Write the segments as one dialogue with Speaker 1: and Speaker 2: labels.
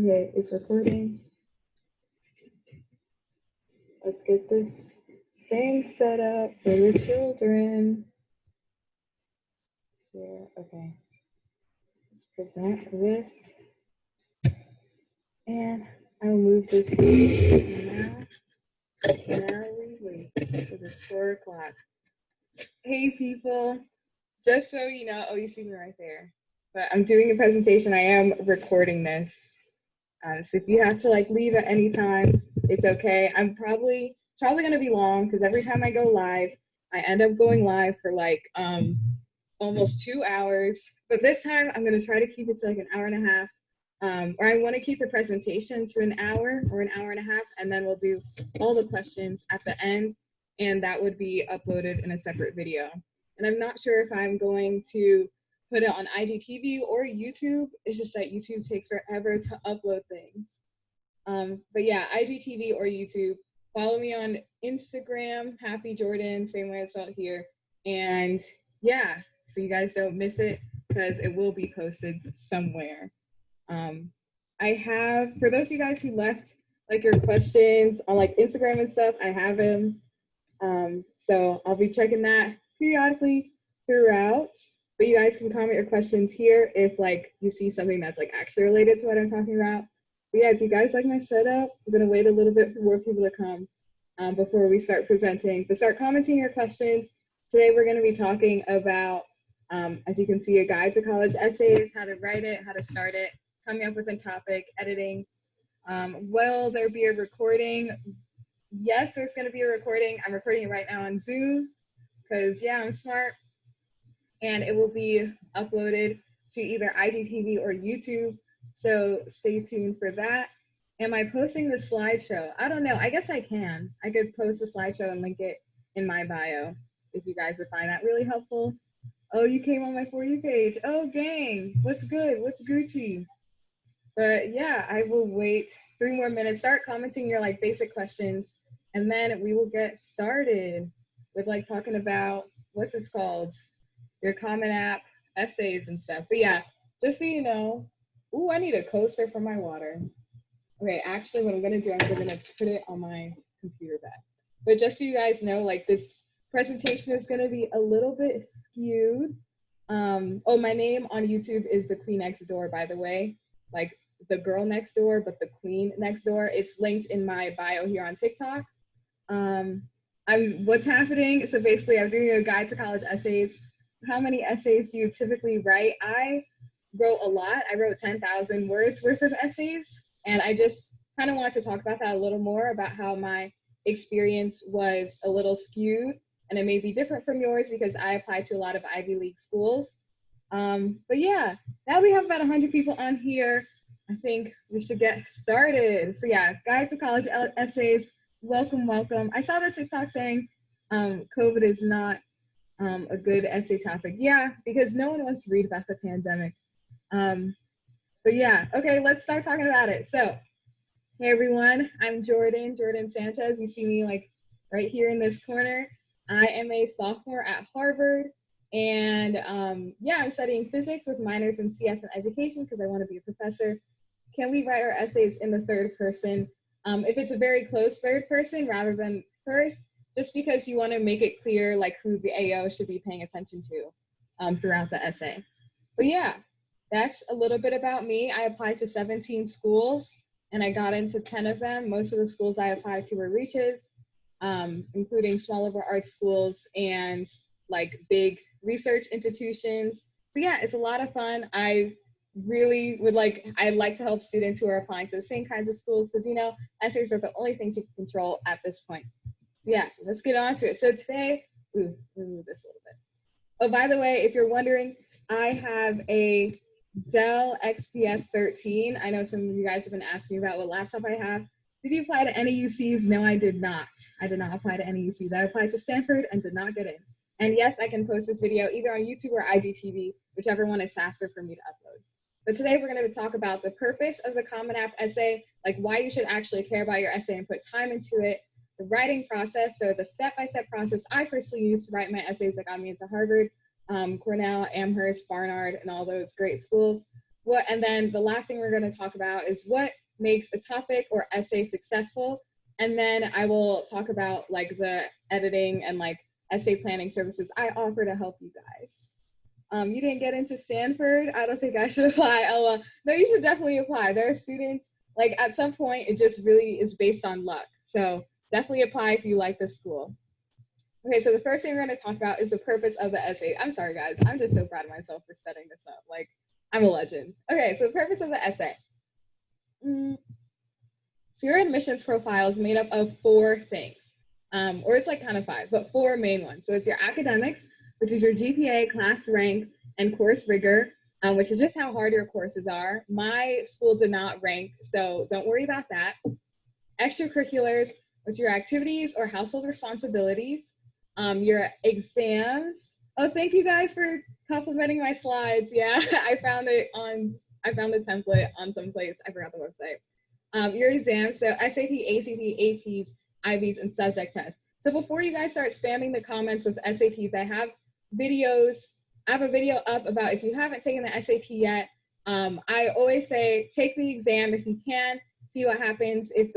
Speaker 1: Okay, it's recording. Let's get this thing set up for the children. Here, okay. Let's present this. And I will move this here. Now we wait, because it's 4 o'clock. Hey people, just so you know, oh, you see me right there. But I'm doing a presentation. I am recording this. So if you have to like leave at any time, it's okay. I'm probably going to be long because every time I go live, I end up going live for like almost 2 hours. But this time I'm going to try to keep it to like an hour and a half. Or I want to keep the presentation to an hour or an hour and a half, and then we'll do all the questions at the end, and that would be uploaded in a separate video. And I'm not sure if I'm going to put it on IGTV or YouTube. It's just that YouTube takes forever to upload things. But yeah, IGTV or YouTube. Follow me on Instagram, Happy Jordan, same way it's spelled here. And yeah, so you guys don't miss it because it will be posted somewhere. I have, for those of you guys who left like your questions on like Instagram and stuff, I have them. So I'll be checking that periodically throughout. But you guys can comment your questions here if like you see something that's like actually related to what I'm talking about. But yeah, do you guys like my setup? I'm gonna wait a little bit for more people to come before we start presenting. But start commenting your questions. Today we're gonna be talking about, as you can see, a guide to college essays, how to write it, how to start it, coming up with a topic, editing. Will there be a recording? Yes, there's gonna be a recording. I'm recording it right now on Zoom because yeah, I'm smart. And it will be uploaded to either IGTV or YouTube. So stay tuned for that. Am I posting the slideshow? I don't know. I guess I can. I could post the slideshow and link it in my bio if you guys would find that really helpful. Oh, you came on my For You page. Oh, gang. What's good? What's Gucci? But yeah, I will wait 3 more minutes. Start commenting your like basic questions, and then we will get started with like talking about what's it called? Your Common App essays and stuff. But yeah, just so you know, ooh, I need a coaster for my water. Okay, actually what I'm gonna do, I'm gonna put it on my computer bag. But just so you guys know, like this presentation is gonna be a little bit skewed. Oh, my name on YouTube is the Queen Next Door, by the way. Like the girl next door, but the queen next door. It's linked in my bio here on TikTok. What's happening? So basically I'm doing a guide to college essays. How many essays do you typically write? I wrote a lot. I wrote 10,000 words worth of essays. And I just kind of want to talk about that a little more, about how my experience was a little skewed. And it may be different from yours because I applied to a lot of Ivy League schools. But yeah, now we have about 100 people on here. I think we should get started. So yeah, guide to college essays. Welcome, welcome. I saw the TikTok saying COVID is not a good essay topic. Yeah, because no one wants to read about the pandemic. But yeah, okay, let's start talking about it. So, hey everyone, I'm Jordan Sanchez. You see me like right here in this corner. I am a sophomore at Harvard, and yeah, I'm studying physics with minors in CS and education because I want to be a professor. Can we write our essays in the third person? If it's a very close third person rather than first, just because you want to make it clear like who the AO should be paying attention to throughout the essay. But yeah, that's a little bit about me. I applied to 17 schools and I got into 10 of them. Most of the schools I applied to were reaches, including small liberal arts schools and like big research institutions. So yeah, it's a lot of fun. I really would I'd like to help students who are applying to the same kinds of schools because, you know, essays are the only things you can control at this point. So yeah, let's get on to it. So today, let me move this a little bit. Oh, by the way, if you're wondering, I have a Dell XPS 13. I know some of you guys have been asking about what laptop I have. Did you apply to any UCs? No, I did not. I did not apply to any UCs. I applied to Stanford and did not get in. And yes, I can post this video either on YouTube or IGTV, whichever one is faster for me to upload. But today we're going to talk about the purpose of the Common App essay, like why you should actually care about your essay and put time into it, the writing process, so the step-by-step process I personally used to write my essays that got me into Harvard, Cornell, Amherst, Barnard, and all those great schools. And then the last thing we're going to talk about is what makes a topic or essay successful. And then I will talk about like the editing and like essay planning services I offer to help you guys. You didn't get into Stanford? I don't think I should apply. Oh, no, you should definitely apply. There are students, like at some point, it just really is based on luck. So definitely apply if you like this school. Okay, so the first thing we're going to talk about is the purpose of the essay. I'm sorry, guys. I'm just so proud of myself for setting this up. Like, I'm a legend. Okay, so the purpose of the essay. So your admissions profile is made up of 4 things, or it's like kind of 5, but 4 main ones. So it's your academics, which is your GPA, class rank, and course rigor, which is just how hard your courses are. My school did not rank, so don't worry about that. Extracurriculars, which are your activities or household responsibilities. Your exams. Oh, thank you guys for complimenting my slides. Yeah, I found the template on some place. I forgot the website. Your exams, so SAT, ACT, APs, IBs, and subject tests. So before you guys start spamming the comments with SATs, I have a video up about if you haven't taken the SAT yet. I always say take the exam if you can, see what happens. If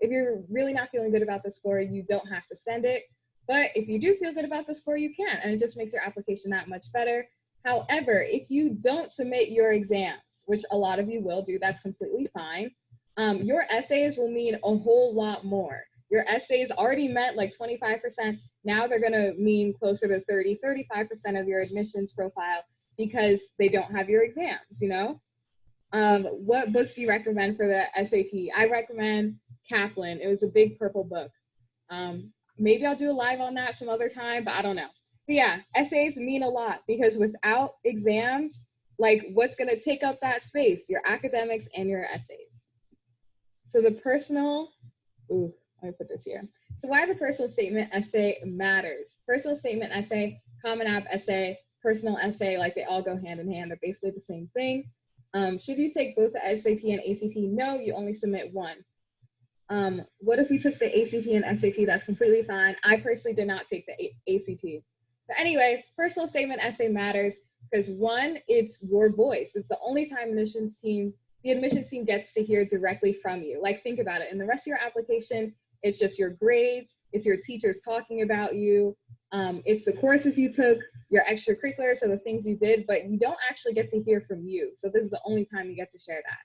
Speaker 1: you're really not feeling good about the score, you don't have to send it. But if you do feel good about the score, you can, and it just makes your application that much better. However, if you don't submit your exams, which a lot of you will do, that's completely fine. Your essays will mean a whole lot more. Your essays already meant like 25%. Now they're going to mean closer to 35% of your admissions profile because they don't have your exams, you know? What books do you recommend for the SAT? I recommend Kaplan. It was a big purple book. Maybe I'll do a live on that some other time, but I don't know. But yeah, essays mean a lot because without exams, like what's going to take up that space? Your academics and your essays. So the personal, let me put this here. So why the personal statement essay matters. Personal statement essay, Common App essay, personal essay, like they all go hand in hand. They're basically the same thing. Should you take both the SAT and ACT? No, you only submit one. What if we took the ACT and SAT? That's completely fine. I personally did not take the ACT. But anyway, personal statement essay matters because 1, it's your voice. It's the only time the admissions team gets to hear directly from you. Like think about it. In the rest of your application, it's just your grades, it's your teachers talking about you, it's the courses you took, your extracurriculars, so the things you did, but you don't actually get to hear from you. So this is the only time you get to share that.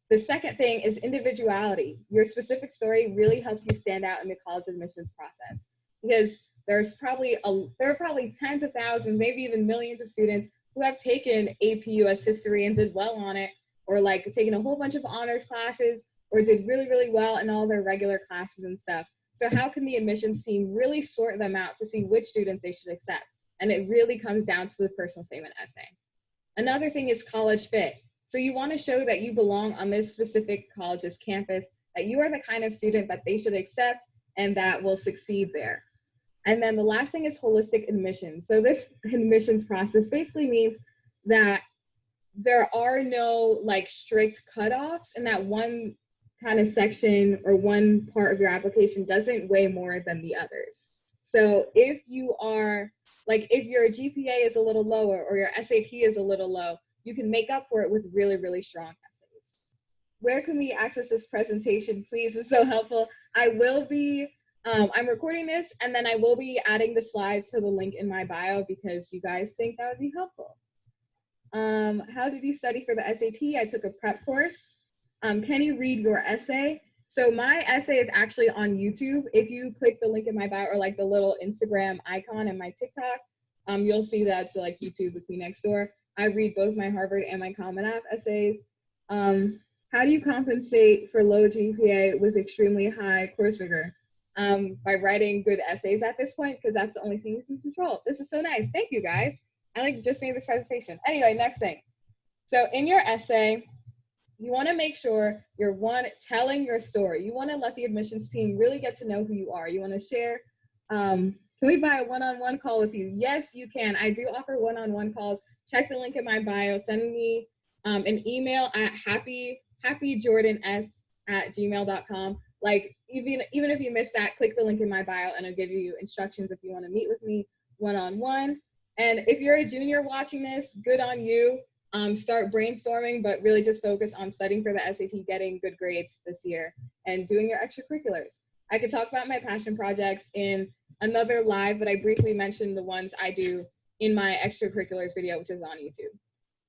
Speaker 1: The second thing is individuality. Your specific story really helps you stand out in the college admissions process because there are probably tens of thousands, maybe even millions of students who have taken AP US history and did well on it, or like taken a whole bunch of honors classes, or did really, really well in all their regular classes and stuff. So how can the admissions team really sort them out to see which students they should accept? And it really comes down to the personal statement essay. Another thing is college fit. So you want to show that you belong on this specific college's campus, that you are the kind of student that they should accept and that will succeed there. And then the last thing is holistic admissions. So this admissions process basically means that there are no like strict cutoffs, and that one kind of section or one part of your application doesn't weigh more than the others. So if your GPA is a little lower or your SAT is a little low, you can make up for it with really, really strong essays. Where can we access this presentation, please? It's so helpful. I will be, I'm recording this, and then I will be adding the slides to the link in my bio because you guys think that would be helpful. How did you study for the SAT? I took a prep course. Can you read your essay? So my essay is actually on YouTube. If you click the link in my bio or like the little Instagram icon in my TikTok, you'll see that to like YouTube with me next door. I read both my Harvard and my Common App essays. How do you compensate for low GPA with extremely high course rigor? By writing good essays at this point, because that's the only thing you can control. This is so nice. Thank you guys. I just made this presentation. Anyway, next thing. So in your essay, you want to make sure you're telling your story. You want to let the admissions team really get to know who you are. You want to share, can we buy a one-on-one call with you? Yes, you can. I do offer one-on-one calls. Check the link in my bio. Send me an email at happyjordans@gmail.com. Like even if you missed that, click the link in my bio and I'll give you instructions if you want to meet with me one-on-one. And if you're a junior watching this, good on you. start brainstorming, but really just focus on studying for the SAT, getting good grades this year, and doing your extracurriculars. I could talk about my passion projects in another live, but I briefly mentioned the ones I do in my extracurriculars video, which is on YouTube.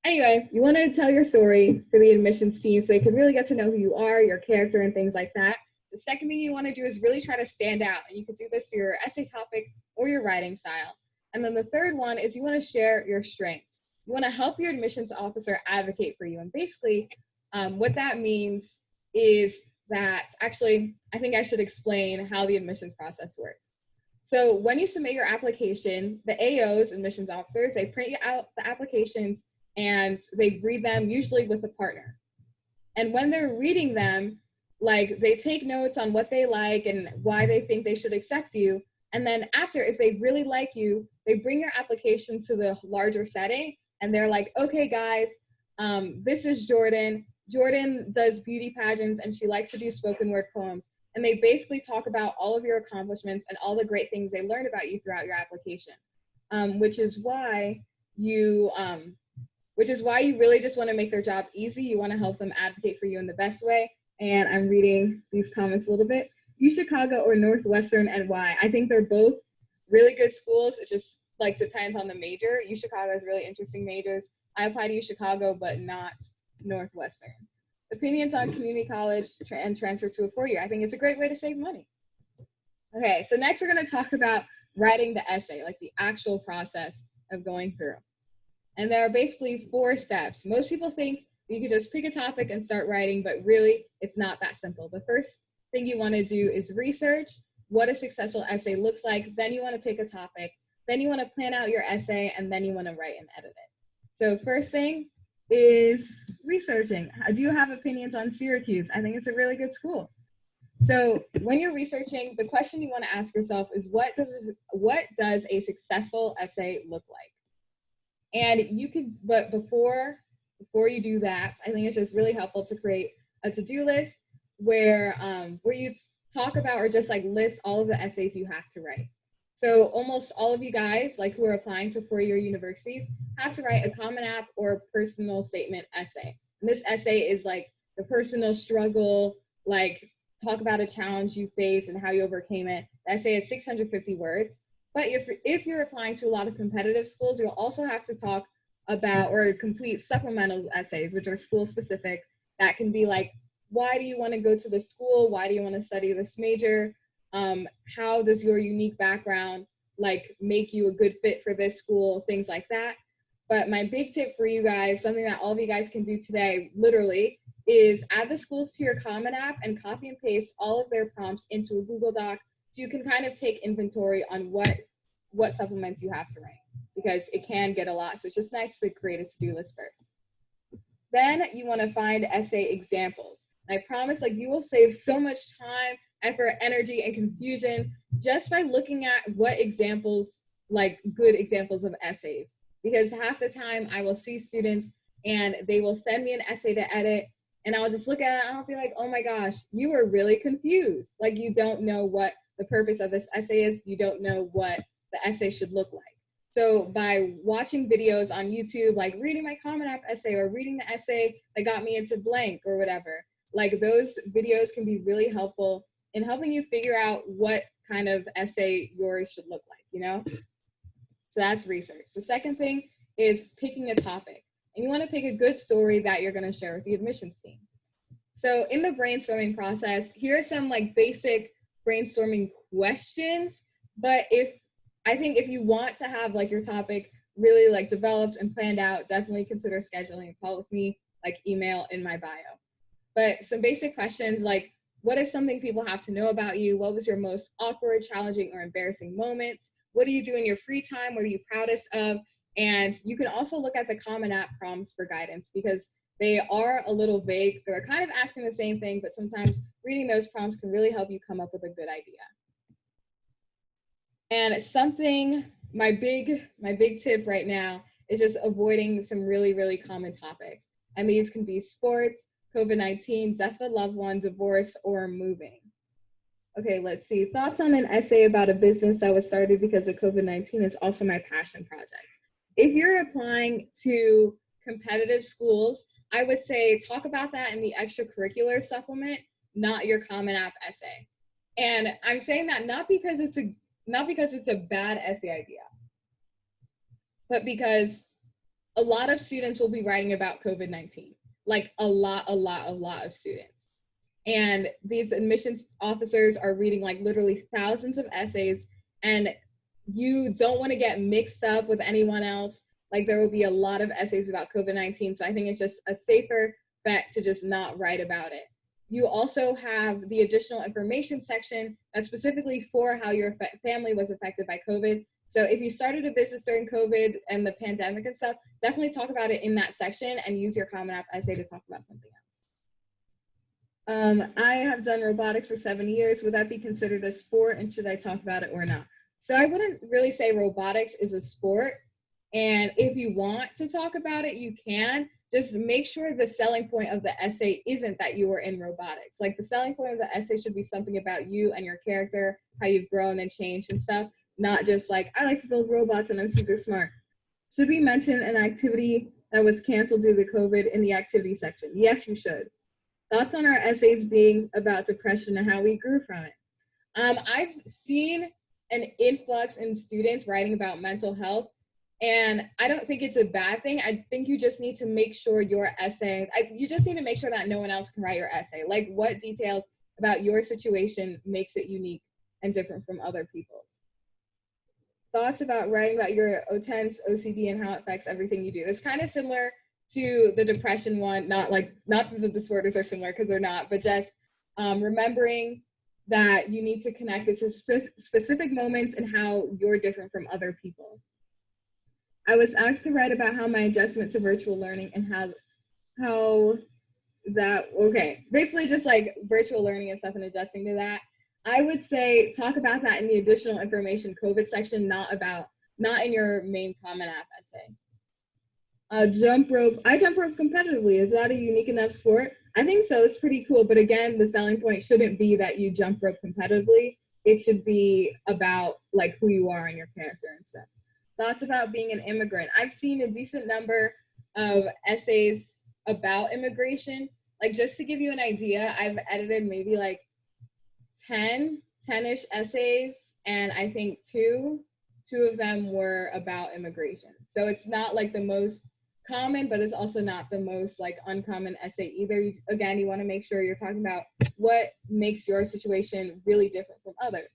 Speaker 1: Anyway, you want to tell your story for the admissions team so they can really get to know who you are, your character, and things like that. The second thing you want to do is really try to stand out, and you could do this through your essay topic or your writing style. And then the third one is you want to share your strengths. You want to help your admissions officer advocate for you. And basically, what that means is that, actually, I think I should explain how the admissions process works. So when you submit your application, the AOs, admissions officers, they print out the applications and they read them usually with a partner. And when they're reading them, like, they take notes on what they like and why they think they should accept you. And then after, if they really like you, they bring your application to the larger setting and they're like, okay, guys, this is Jordan. Jordan does beauty pageants and she likes to do spoken word poems. And they basically talk about all of your accomplishments and all the great things they learned about you throughout your application, which is why you really just want to make their job easy. You want to help them advocate for you in the best way. And I'm reading these comments a little bit. UChicago or Northwestern and why? I think they're both really good schools. It just like depends on the major. UChicago has really interesting majors. I applied to UChicago, but not Northwestern. Opinions on community college and transfer to a four-year. I think it's a great way to save money. Okay, so next we're going to talk about writing the essay, like the actual process of going through. And there are basically 4 steps. Most people think you could just pick a topic and start writing, but really it's not that simple. The first thing you want to do is research what a successful essay looks like. Then you want to pick a topic. Then you want to plan out your essay, and then you want to write and edit it. So first thing is researching. Do you have opinions on Syracuse? I think it's a really good school. So when you're researching, the question you want to ask yourself is what does a successful essay look like? And you could, but before you do that, I think it's just really helpful to create a to-do list where you talk about or just like list all of the essays you have to write. So almost all of you guys, like who are applying to four-year universities, have to write a Common App or personal statement essay. And this essay is like the personal struggle, like talk about a challenge you face and how you overcame it. The essay is 650 words. But if you're applying to a lot of competitive schools, you'll also have to talk about or complete supplemental essays, which are school specific. That can be like, why do you want to go to this school? Why do you want to study this major? How does your unique background like make you a good fit for this school? Things like that. But my big tip for you guys, something that all of you guys can do today, literally, is add the schools to your Common App and copy and paste all of their prompts into a Google Doc. So you can kind of take inventory on what supplements you have to write, because it can get a lot. So it's just nice to create a to-do list first. Then you want to find essay examples. And I promise, like, you will save so much time, effort, energy, and confusion just by looking at what examples, like good examples of essays. Because half the time I will see students and they will send me an essay to edit, and I'll just look at it and I'll be like, oh my gosh, you were really confused. Like, you don't know what the purpose of this essay is. You don't know what the essay should look like. So by watching videos on YouTube, like reading my Common App essay or reading the essay that got me into blank or whatever, like those videos can be really helpful in helping you figure out what kind of essay yours should look like, you know? So that's research. The second thing is picking a topic. And you want to pick a good story that you're going to share with the admissions team. So in the brainstorming process, here are some like basic brainstorming questions. But I think if you want to have like your topic really like developed and planned out, definitely consider scheduling a call with me, like email in my bio. But some basic questions like, what is something people have to know about you? What was your most awkward, challenging, or embarrassing moment? What do you do in your free time? What are you proudest of? And you can also look at the Common App prompts for guidance, because they are a little vague. They're kind of asking the same thing, but sometimes reading those prompts can really help you come up with a good idea. And something, my big tip right now is just avoiding some really, really common topics. And these can be sports, COVID-19, death of a loved one, divorce, or moving. Okay, let's see. Thoughts on an essay about a business that was started because of COVID-19 is also my passion project. If you're applying to competitive schools, I would say talk about that in the extracurricular supplement, not your Common App essay. And I'm saying that not because it's a bad essay idea, but because a lot of students will be writing about COVID-19, like a lot of students. And these admissions officers are reading like literally thousands of essays, and you don't want to get mixed up with anyone else. Like there will be a lot of essays about COVID-19. So I think it's just a safer bet to just not write about it. You also have the additional information section that's specifically for how your family was affected by COVID. So if you started a business during COVID and the pandemic and stuff, definitely talk about it in that section and use your Common App essay to talk about something else. I have done robotics for 7 years. Would that be considered a sport, and should I talk about it or not? So I wouldn't really say robotics is a sport. And if you want to talk about it, you can. Just make sure the selling point of the essay isn't that you were in robotics. Like the selling point of the essay should be something about you and your character, how you've grown and changed and stuff, not just like, I like to build robots and I'm super smart. Should we mention an activity that was canceled due to COVID in the activity section? Yes, you should. Thoughts on our essays being about depression and how we grew from it? I've seen an influx in students writing about mental health, and I don't think it's a bad thing. I think you just need to make sure your essay, you just need to make sure that no one else can write your essay. Like what details about your situation makes it unique and different from other people's? Thoughts about writing about your OTENS, OCD, and how it affects everything you do. It's kind of similar to the depression one, not that the disorders are similar because they're not, but just remembering that you need to connect it to specific moments and how you're different from other people. I was asked to write about how my adjustment to virtual learning and how that, okay, basically just like virtual learning and stuff and adjusting to that. I would say talk about that in the additional information COVID section, not in your main Common App essay. Jump rope. I jump rope competitively. Is that a unique enough sport? I think so. It's pretty cool. But again, the selling point shouldn't be that you jump rope competitively. It should be about like who you are and your character and stuff. Thoughts about being an immigrant. I've seen a decent number of essays about immigration. Like just to give you an idea, I've edited maybe like 10-ish essays, and I think two of them were about immigration. So it's not like the most common, but it's also not the most like uncommon essay either. Again, you want to make sure you're talking about what makes your situation really different from others.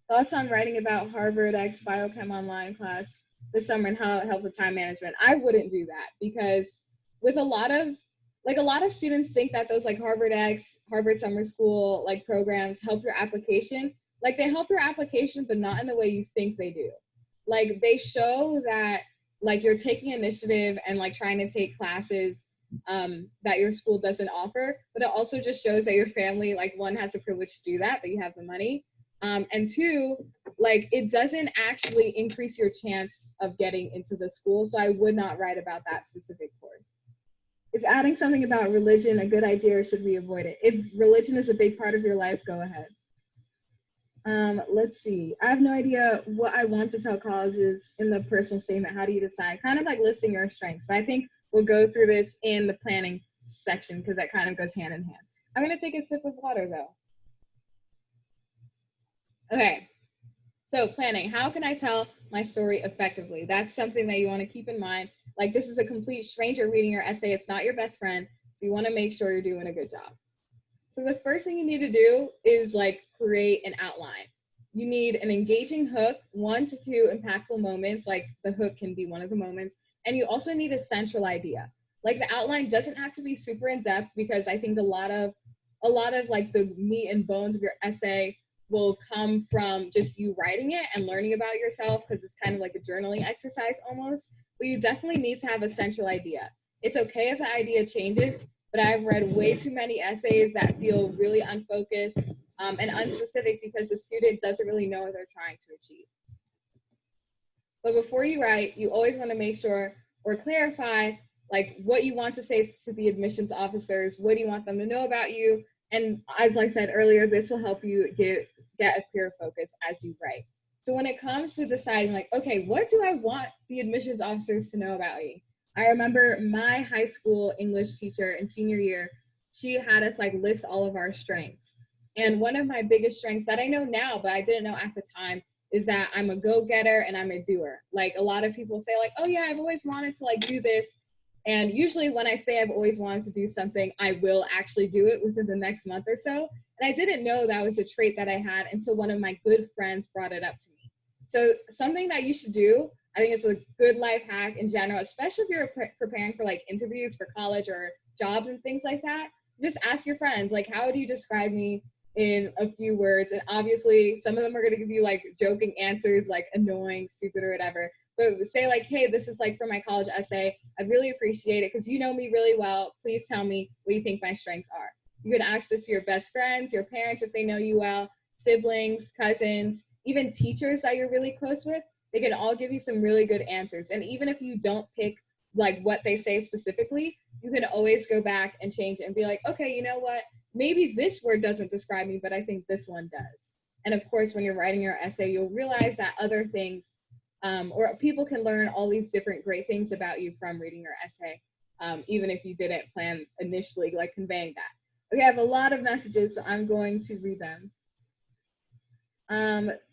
Speaker 1: Thoughts on writing about Harvard X Biochem online class this summer and how it helped with time management. I wouldn't do that because with a lot of students think that those like Harvard X, Harvard Summer School like programs help your application. Like they help your application, but not in the way you think they do. Like they show that like you're taking initiative and like trying to take classes that your school doesn't offer, but it also just shows that your family, like one, has the privilege to do that you have the money. And two, like it doesn't actually increase your chance of getting into the school. So I would not write about that specific course. Is adding something about religion a good idea or should we avoid it? If religion is a big part of your life, go ahead. Let's see. I have no idea what I want to tell colleges in the personal statement. How do you decide? Kind of like listing your strengths. But I think we'll go through this in the planning section because that kind of goes hand in hand. I'm going to take a sip of water though. Okay. So planning, how can I tell my story effectively? That's something that you want to keep in mind. Like this is a complete stranger reading your essay. It's not your best friend. So you want to make sure you're doing a good job. So the first thing you need to do is like create an outline. You need an engaging hook, 1 to 2 impactful moments, like the hook can be one of the moments. And you also need a central idea. Like the outline doesn't have to be super in depth because I think a lot of like the meat and bones of your essay will come from just you writing it and learning about yourself because it's kind of like a journaling exercise almost. But you definitely need to have a central idea. It's okay if the idea changes, but I've read way too many essays that feel really unfocused and unspecific because the student doesn't really know what they're trying to achieve. But before you write, you always want to make sure or clarify like what you want to say to the admissions officers, what do you want them to know about you? And as I said earlier, this will help you get a clear focus as you write. So when it comes to deciding like, okay, what do I want the admissions officers to know about me? I remember my high school English teacher in senior year, she had us like list all of our strengths. And one of my biggest strengths that I know now, but I didn't know at the time, is that I'm a go-getter and I'm a doer. Like a lot of people say like, oh yeah, I've always wanted to like do this. And usually when I say I've always wanted to do something, I will actually do it within the next month or so. And I didn't know that was a trait that I had until one of my good friends brought it up to me. So something that you should do, I think it's a good life hack in general, especially if you're preparing for like interviews for college or jobs and things like that. Just ask your friends, like, how do you describe me in a few words? And obviously, some of them are going to give you like joking answers, like annoying, stupid, or whatever. But say like, hey, this is like for my college essay. I'd really appreciate it because you know me really well. Please tell me what you think my strengths are. You could ask this to your best friends, your parents if they know you well, siblings, cousins, even teachers that you're really close with. They can all give you some really good answers. And even if you don't pick like what they say specifically, you can always go back and change it and be like, okay, you know what? Maybe this word doesn't describe me, but I think this one does. And of course, when you're writing your essay, you'll realize that other things, or people can learn all these different great things about you from reading your essay, even if you didn't plan initially like conveying that. Okay, I have a lot of messages, so I'm going to read them.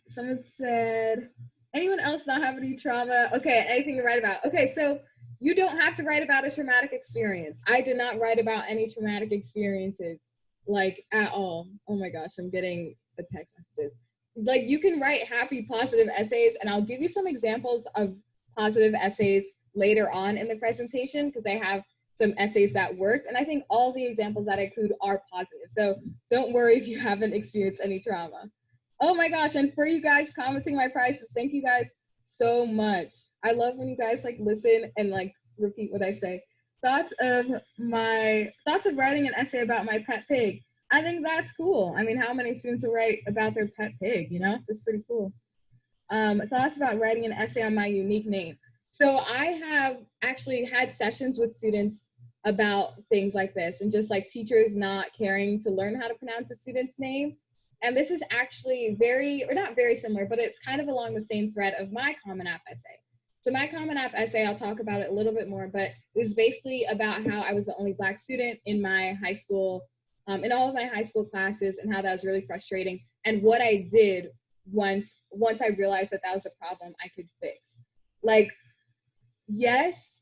Speaker 1: Someone said, anyone else not have any trauma? Okay, anything to write about? Okay, so you don't have to write about a traumatic experience. I did not write about any traumatic experiences, like at all. Oh my gosh, I'm getting the text messages. Like you can write happy, positive essays, and I'll give you some examples of positive essays later on in the presentation because I have some essays that worked, and I think all the examples that I include are positive. So don't worry if you haven't experienced any trauma. Oh my gosh, and for you guys commenting my prices, thank you guys so much. I love when you guys like listen and like repeat what I say. Thoughts of writing an essay about my pet pig. I think that's cool. I mean, how many students will write about their pet pig, you know? That's pretty cool. Thoughts about writing an essay on my unique name. So I have actually had sessions with students about things like this and just like teachers not caring to learn how to pronounce a student's name. And this is actually not very similar, but it's kind of along the same thread of my Common App essay. So my Common App essay, I'll talk about it a little bit more, but it was basically about how I was the only Black student in my high school, in all of my high school classes, and how that was really frustrating. And what I did once I realized that was a problem I could fix. Like, yes,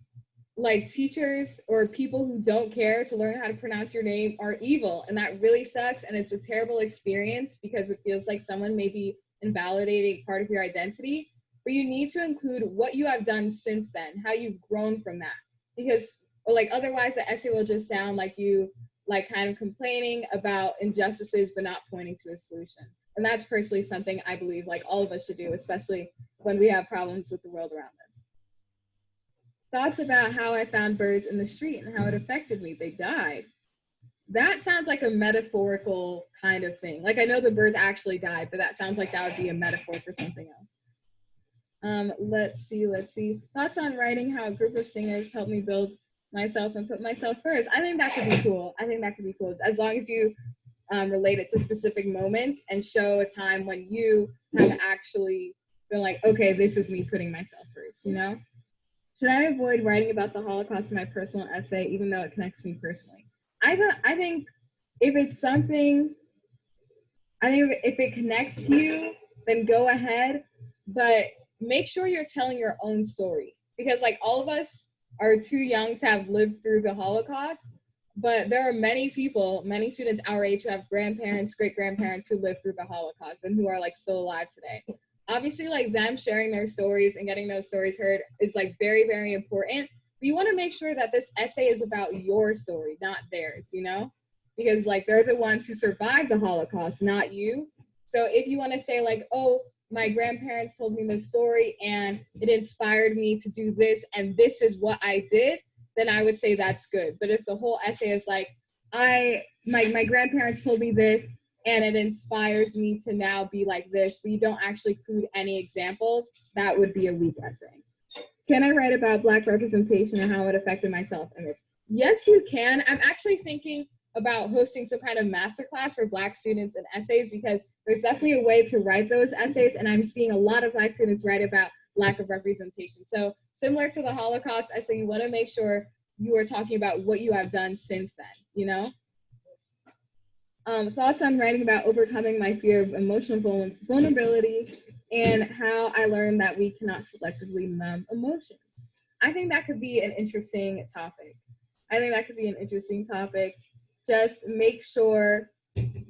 Speaker 1: like teachers or people who don't care to learn how to pronounce your name are evil, and that really sucks, and it's a terrible experience because it feels like someone may be invalidating part of your identity, but you need to include what you have done since then, how you've grown from that, because like otherwise the essay will just sound like you like kind of complaining about injustices but not pointing to a solution. And that's personally something I believe like all of us should do, especially when we have problems with the world around us. Thoughts about how I found birds in the street and how it affected me. They died. That sounds like a metaphorical kind of thing. Like I know the birds actually died, but that sounds like that would be a metaphor for something else. Let's see. Thoughts on writing how a group of singers helped me build myself and put myself first. I think that could be cool. As long as you relate it to specific moments and show a time when you have actually been like, okay, this is me putting myself first, you know? Should I avoid writing about the Holocaust in my personal essay, even though it connects me personally? I think if it's something, if it connects to you, then go ahead, but make sure you're telling your own story, because like all of us are too young to have lived through the Holocaust, but there are many students our age who have grandparents, great-grandparents who lived through the Holocaust and who are like still alive today. Obviously, like them sharing their stories and getting those stories heard is like very, very important. But you want to make sure that this essay is about your story, not theirs, you know? Because like they're the ones who survived the Holocaust, not you. So if you want to say like, oh, my grandparents told me this story and it inspired me to do this and this is what I did, then I would say that's good. But if the whole essay is like, my grandparents told me this and it inspires me to now be like this, but you don't actually include any examples, that would be a weak essay. Can I write about Black representation and how it affected my self-image? Yes, you can. I'm actually thinking about hosting some kind of masterclass for Black students in essays, because there's definitely a way to write those essays, and I'm seeing a lot of Black students write about lack of representation. So similar to the Holocaust, I say you want to make sure you are talking about what you have done since then, you know? Thoughts on writing about overcoming my fear of emotional vulnerability and how I learned that we cannot selectively numb emotions. I think that could be an interesting topic. Just make sure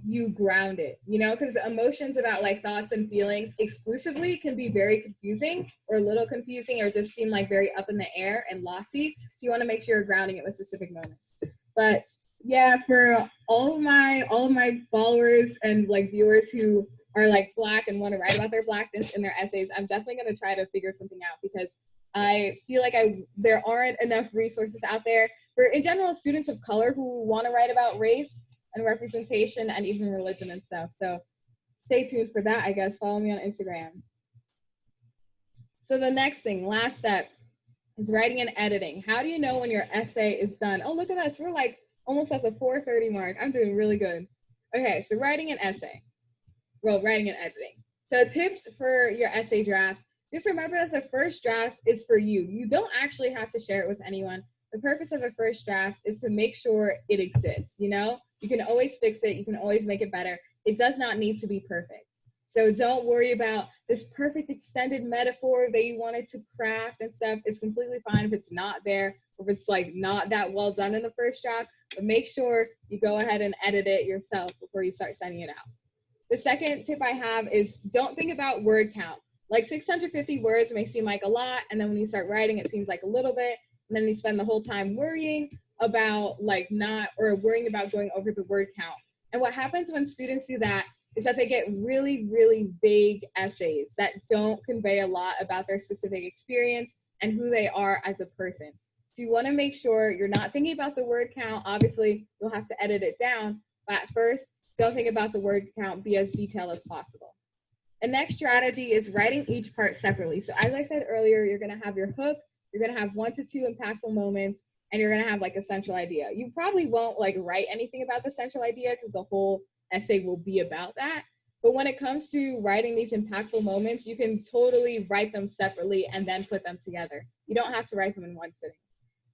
Speaker 1: you ground it, you know, because emotions about like thoughts and feelings exclusively can be very confusing or a little confusing or just seem like very up in the air and lofty. So you want to make sure you're grounding it with specific moments. But yeah, for all of my followers and like viewers who are like Black and want to write about their Blackness in their essays, I'm definitely going to try to figure something out because I feel like there aren't enough resources out there for, in general, students of color who want to write about race and representation and even religion and stuff. So stay tuned for that, I guess. Follow me on Instagram. So the next thing, last step, is writing and editing. How do you know when your essay is done? Oh, look at us. We're like almost at the 4:30 mark. I'm doing really good. Okay, so writing an essay. Well, writing and editing. So tips for your essay draft. Just remember that the first draft is for you. You don't actually have to share it with anyone. The purpose of a first draft is to make sure it exists, you know? You can always fix it. You can always make it better. It does not need to be perfect. So don't worry about this perfect extended metaphor that you wanted to craft and stuff. It's completely fine if it's not there, or if it's like not that well done in the first draft, but make sure you go ahead and edit it yourself before you start sending it out. The second tip I have is don't think about word count. Like 650 words may seem like a lot, and then when you start writing, it seems like a little bit, and then you spend the whole time worrying about worrying about going over the word count. And what happens when students do that is that they get really, really vague essays that don't convey a lot about their specific experience and who they are as a person. So you want to make sure you're not thinking about the word count. Obviously, you'll have to edit it down, but at first, don't think about the word count, be as detailed as possible. The next strategy is writing each part separately. So as I said earlier, you're going to have your hook, you're going to have 1 to 2 impactful moments, and you're going to have like a central idea. You probably won't like write anything about the central idea because the whole essay will be about that. But when it comes to writing these impactful moments, you can totally write them separately and then put them together. You don't have to write them in one sitting.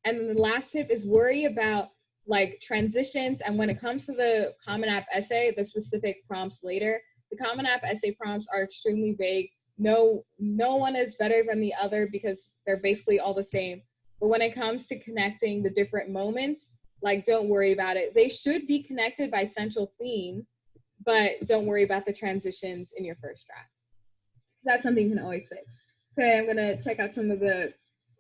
Speaker 1: And then the last tip is worry about like transitions. And when it comes to the Common App essay, the specific prompts later, the Common App essay prompts are extremely vague. No one is better than the other because they're basically all the same. But when it comes to connecting the different moments, like don't worry about it. They should be connected by central theme, but don't worry about the transitions in your first draft. That's something you can always fix. Okay, I'm gonna check out some of the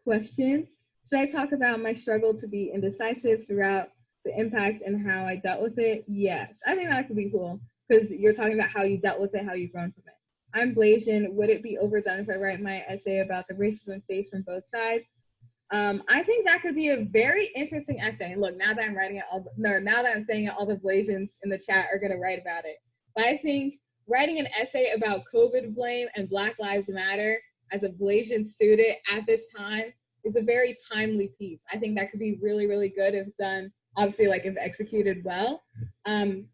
Speaker 1: questions. Should I talk about my struggle to be indecisive throughout the impact and how I dealt with it? Yes, I think that could be cool because you're talking about how you dealt with it, how you've grown from it. I'm Blasian. Would it be overdone if I write my essay about the racism faced from both sides? I think that could be a very interesting essay. And look, now that I'm writing it, now that I'm saying it, all the Blasians in the chat are going to write about it. But I think writing an essay about COVID blame and Black Lives Matter as a Blasian student at this time is a very timely piece. I think that could be really, really good if done, obviously, like if executed well.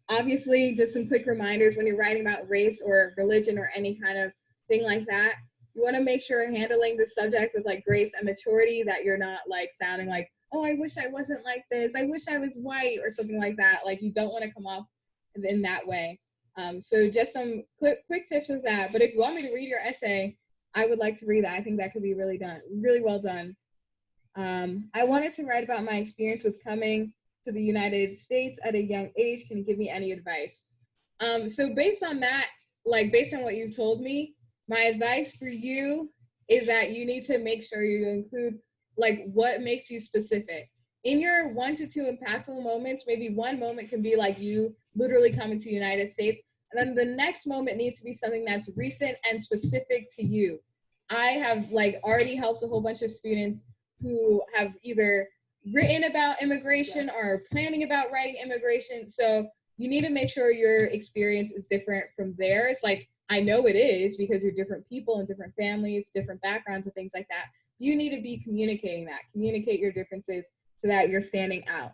Speaker 1: Obviously, just some quick reminders when you're writing about race or religion or any kind of thing like that, you want to make sure you're handling the subject with like grace and maturity, that you're not like sounding like, oh, I wish I wasn't like this, I wish I was white or something like that. Like you don't want to come off in that way. So just some quick tips with that. But if you want me to read your essay, I would like to read that. I think that could be really well done. I wanted to write about my experience with coming to the United States at a young age. Can you give me any advice? So based on that, like based on what you've told me, my advice for you is that you need to make sure you include like what makes you specific. In your 1 to 2 impactful moments, maybe one moment can be like you literally coming to the United States, and then the next moment needs to be something that's recent and specific to you. I have like already helped a whole bunch of students who have either written about immigration or planning about writing immigration. So you need to make sure your experience is different from theirs. Like I know it is because you're different people and different families, different backgrounds and things like that. You need to be communicating that, communicate your differences so that you're standing out.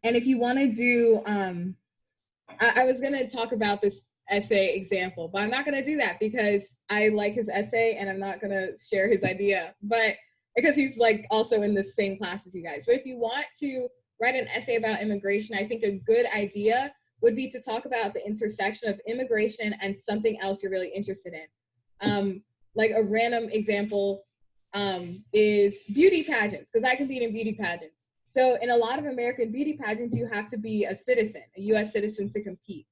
Speaker 1: And if you want to do, I was going to talk about this essay example, but I'm not going to do that because I like his essay and I'm not going to share his idea, but because he's like also in the same class as you guys. But if you want to write an essay about immigration, I think a good idea would be to talk about the intersection of immigration and something else you're really interested in. Like a random example is beauty pageants, because I compete in beauty pageants. So in a lot of American beauty pageants, you have to be a citizen, a US citizen, to compete.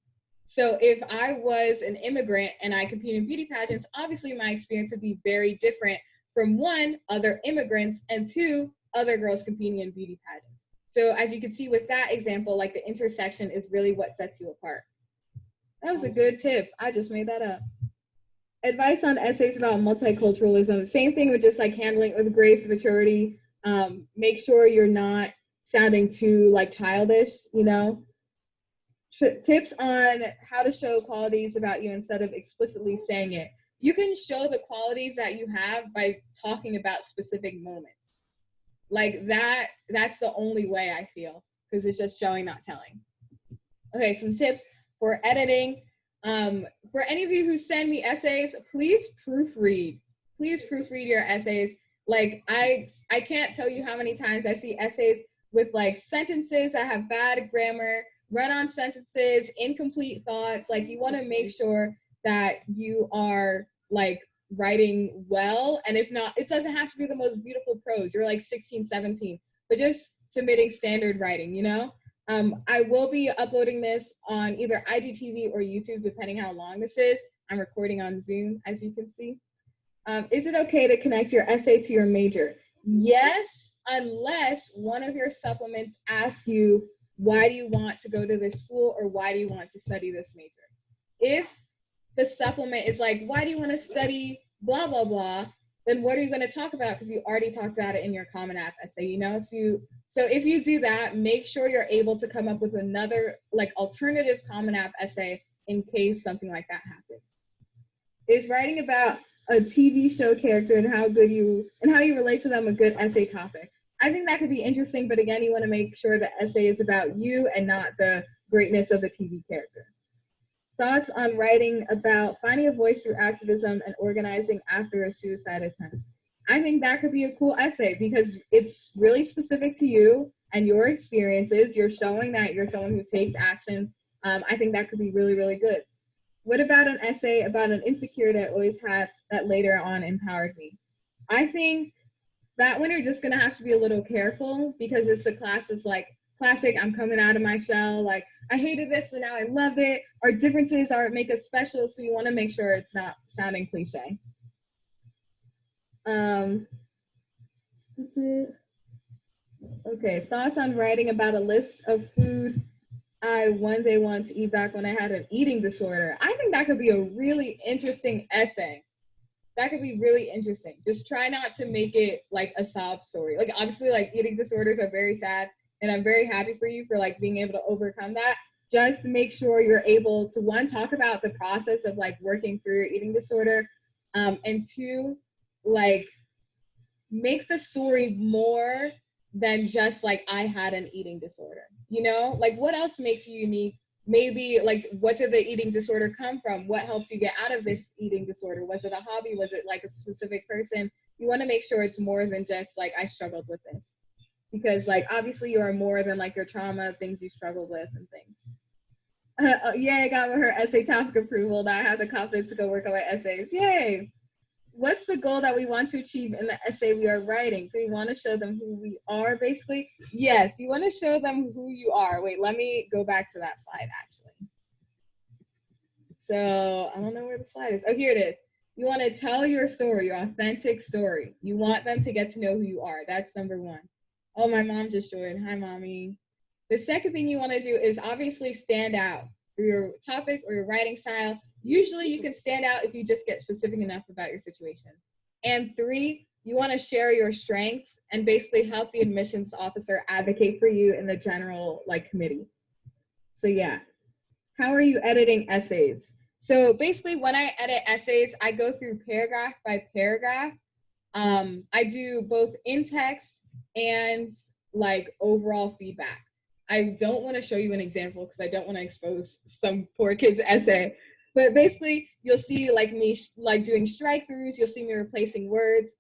Speaker 1: So if I was an immigrant and I compete in beauty pageants, obviously my experience would be very different from one, other immigrants, and two, other girls competing in beauty pageants. So as you can see with that example, like the intersection is really what sets you apart. That was a good tip. I just made that up. Advice on essays about multiculturalism. Same thing with just like handling it with grace, maturity. Make sure you're not sounding too like childish, you know. Tips on how to show qualities about you instead of explicitly saying it. You can show the qualities that you have by talking about specific moments. Like that's the only way, I feel, because it's just showing, not telling. Okay, some tips for editing. For any of you who send me essays, please proofread. Please proofread your essays. Like I can't tell you how many times I see essays with like sentences that have bad grammar, run-on sentences, incomplete thoughts. Like you want to make sure that you are like writing well, and if not, it doesn't have to be the most beautiful prose. You're like 16, 17, but just submitting standard writing, you know? I will be uploading this on either IGTV or YouTube, depending how long this is. I'm recording on Zoom, as you can see. Is it okay to connect your essay to your major? Yes, unless one of your supplements asks you, why do you want to go to this school, or why do you want to study this major? If the supplement is like, why do you want to study blah, blah, blah, then what are you going to talk about? Because you already talked about it in your Common App essay, you know? So if you do that, make sure you're able to come up with another like alternative Common App essay in case something like that happens. Is writing about a TV show character and how you relate to them a good essay topic? I think that could be interesting, but again, you want to make sure the essay is about you and not the greatness of the TV character. Thoughts on writing about finding a voice through activism and organizing after a suicide attempt? I think that could be a cool essay because it's really specific to you and your experiences. You're showing that you're someone who takes action. I think that could be really, really good. What about an essay about an insecurity I always had that later on empowered me? I think that one you're just gonna have to be a little careful because it's the classic, I'm coming out of my shell, like I hated this, but now I love it. Our differences are what make us special, so you want to make sure it's not sounding cliche. Okay, thoughts on writing about a list of food I one day wanted to eat back when I had an eating disorder. I think that could be a really interesting essay. That could be really interesting. Just try not to make it like a sob story. Like obviously like eating disorders are very sad, and I'm very happy for you for like being able to overcome that. Just make sure you're able to, one, talk about the process of like working through your eating disorder, and two, like make the story more than just like I had an eating disorder, you know? Like what else makes you unique? Maybe like what did the eating disorder come from? What helped you get out of this eating disorder? Was it a hobby? Was it like a specific person? You want to make sure it's more than just like I struggled with this, because like obviously you are more than like your trauma, things you struggled with and things. Yay, I got her essay topic approval. Now I have the confidence to go work on my essays. Yay. What's the goal that we want to achieve in the essay we are writing? Do we want to show them who we are, basically? Yes, you want to show them who you are. Wait, let me go back to that slide, actually. So I don't know where the slide is. Oh, here it is. You want to tell your story, your authentic story. You want them to get to know who you are. That's number one. Oh, my mom just joined. Hi, mommy. The second thing you want to do is obviously stand out through your topic or your writing style. Usually you can stand out if you just get specific enough about your situation. And three, you want to share your strengths and basically help the admissions officer advocate for you in the general like committee. So yeah, how are you editing essays? So basically when I edit essays, I go through paragraph by paragraph. I do both in text and like overall feedback. I don't want to show you an example because I don't want to expose some poor kid's essay. But basically, you'll see like me like doing strike throughs. You'll see me replacing words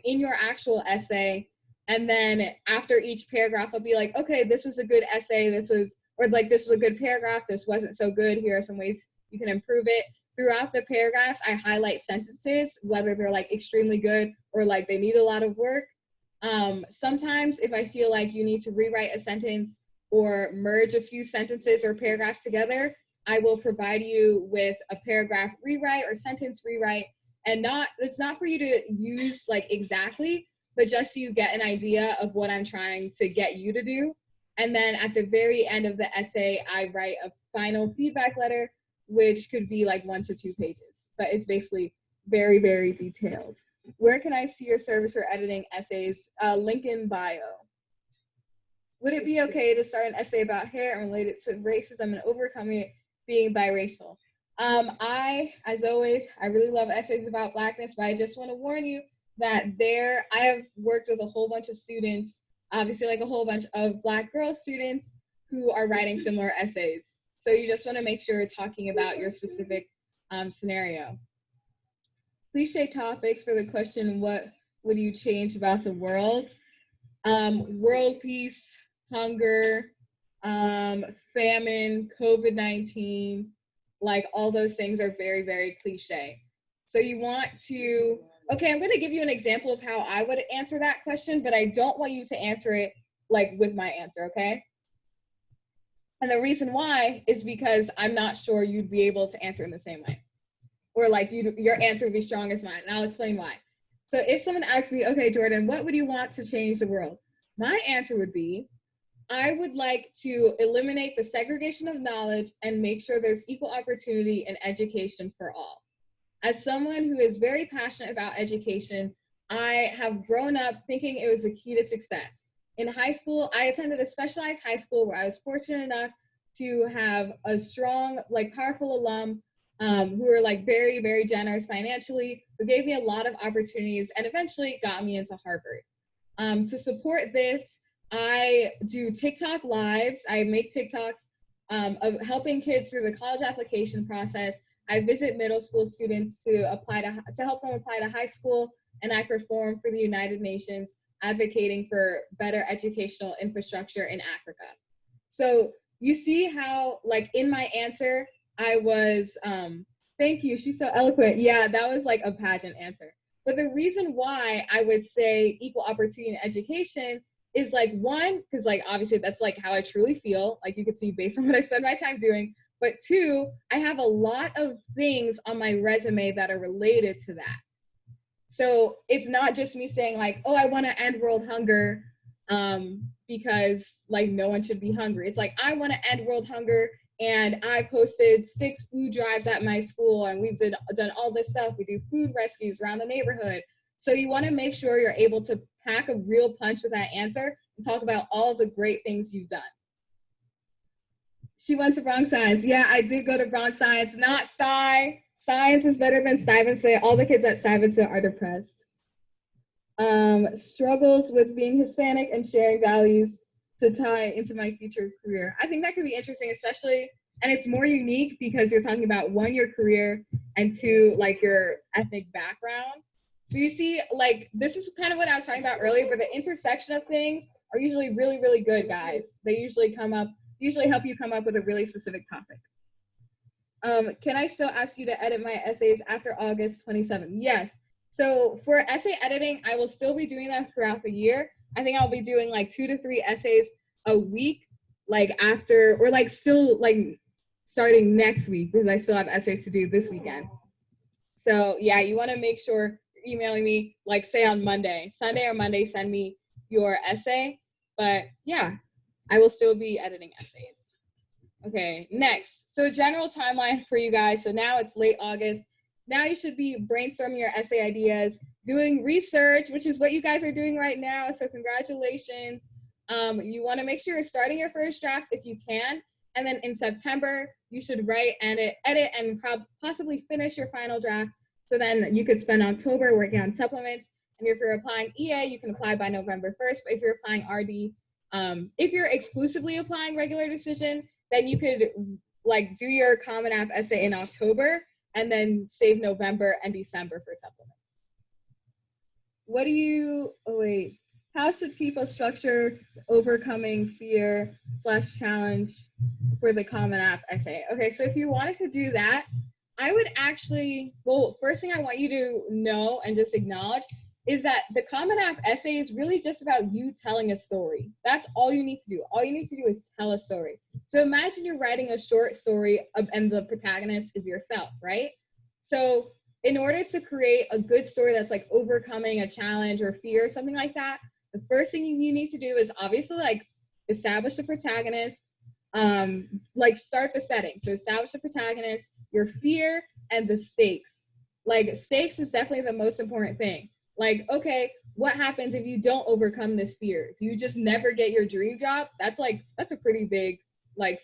Speaker 1: in your actual essay. And then after each paragraph, I'll be like, okay, this was a good essay. This was, or like, this was a good paragraph. This wasn't so good. Here are some ways you can improve it. Throughout the paragraphs, I highlight sentences, whether they're like extremely good or like they need a lot of work. Sometimes if I feel like you need to rewrite a sentence or merge a few sentences or paragraphs together, I will provide you with a paragraph rewrite or sentence rewrite. And it's not for you to use like exactly, but just so you get an idea of what I'm trying to get you to do. And then at the very end of the essay, I write a final feedback letter, which could be like 1 to 2 pages, but it's basically very, very detailed. Where can I see your service for editing essays? Link in bio. Would it be okay to start an essay about hair and relate it to racism and overcoming it being biracial? As always, I really love essays about Blackness, but I just want to warn you that I have worked with a whole bunch of students, obviously like a whole bunch of Black girl students who are writing similar essays. So you just want to make sure you're talking about your specific scenario. Cliche topics for the question, what would you change about the world? World peace, hunger, famine, COVID-19, like all those things are very, very cliche. So you want to, okay, I'm going to give you an example of how I would answer that question, but I don't want you to answer it like with my answer, okay? And the reason why is because I'm not sure you'd be able to answer in the same way. Or like your answer would be strong as mine, and I'll explain why. So if someone asks me, okay, Jordan, what would you want to change the world? My answer would be, I would like to eliminate the segregation of knowledge and make sure there's equal opportunity and education for all. As someone who is very passionate about education, I have grown up thinking it was a key to success. In high school, I attended a specialized high school where I was fortunate enough to have a strong, like powerful alum who were like very, very generous financially, who gave me a lot of opportunities and eventually got me into Harvard. To support this, I do TikTok lives. I make TikToks of helping kids through the college application process. I visit middle school students to help them apply to high school, and I perform for the United Nations, advocating for better educational infrastructure in Africa. So you see how, like in my answer, I was, thank you, she's so eloquent. Yeah, that was like a pageant answer. But the reason why I would say equal opportunity in education is like, one, because like obviously that's like how I truly feel, like you could see based on what I spend my time doing. But two, I have a lot of things on my resume that are related to that. So it's not just me saying like, oh, I want to end world hunger because like no one should be hungry. It's like, I want to end world hunger, and I posted 6 food drives at my school, and we've done all this stuff. We do food rescues around the neighborhood. So you want to make sure you're able to pack a real punch with that answer and talk about all the great things you've done. She went to Bronx Science. Yeah, I did go to Bronx Science, not Sci. Science is better than Stuyvesant. All the kids at Stuyvesant are depressed. Struggles with being Hispanic and sharing values to tie into my future career. I think that could be interesting, especially, and it's more unique because you're talking about 1, your career, and 2, like your ethnic background. So you see, like, this is kind of what I was talking about earlier, but the intersection of things are usually really, really good, guys. They usually help you come up with a really specific topic. Can I still ask you to edit my essays after August 27th? Yes. So for essay editing, I will still be doing that throughout the year. I think I'll be doing like 2 to 3 essays a week, like after, or like still like starting next week, because I still have essays to do this weekend. So yeah, you want to make sure you're emailing me, like say on Monday, Sunday or Monday, send me your essay. But yeah, I will still be editing essays. Okay, next. So general timeline for you guys. So now it's late August. Now you should be brainstorming your essay ideas, doing research, which is what you guys are doing right now. So congratulations. You want to make sure you're starting your first draft if you can. And then in September, you should write and edit and possibly finish your final draft. So then you could spend October working on supplements. And if you're applying EA, you can apply by November 1st. But if you're applying RD, if you're exclusively applying regular decision, then you could like do your Common App essay in October and then save November and December for supplements. What do you, oh wait, how should people structure overcoming fear / challenge for the Common App essay? Okay, so if you wanted to do that, I would actually, well, first thing I want you to know and just acknowledge is that the Common App essay is really just about you telling a story. That's all you need to do. All you need to do is tell a story. So imagine you're writing a short story and the protagonist is yourself, right? So in order to create a good story that's like overcoming a challenge or fear or something like that, the first thing you need to do is obviously like establish the protagonist, like start the setting. So establish the protagonist, your fear, and the stakes. Like stakes is definitely the most important thing. Like, okay, what happens if you don't overcome this fear? Do you just never get your dream job? That's a pretty big,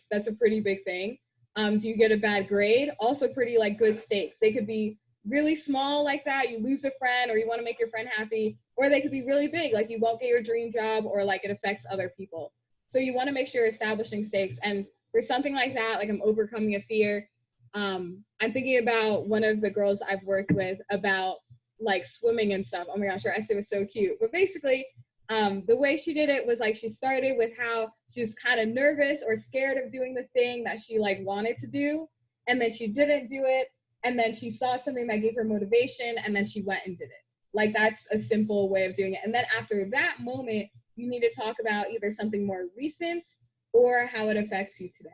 Speaker 1: that's a pretty big thing. Do you get a bad grade? Also pretty like good stakes. They could be really small like that, you lose a friend or you want to make your friend happy, or they could be really big, like you won't get your dream job or like it affects other people. So you want to make sure you're establishing stakes. And for something like that, like I'm overcoming a fear, I'm thinking about one of the girls I've worked with about like swimming and stuff. Oh my gosh, her essay was so cute. But basically, the way she did it was like she started with how she was kind of nervous or scared of doing the thing that she like wanted to do, and then she didn't do it, and then she saw something that gave her motivation, and then she went and did it. Like that's a simple way of doing it. And then after that moment, you need to talk about either something more recent or how it affects you today.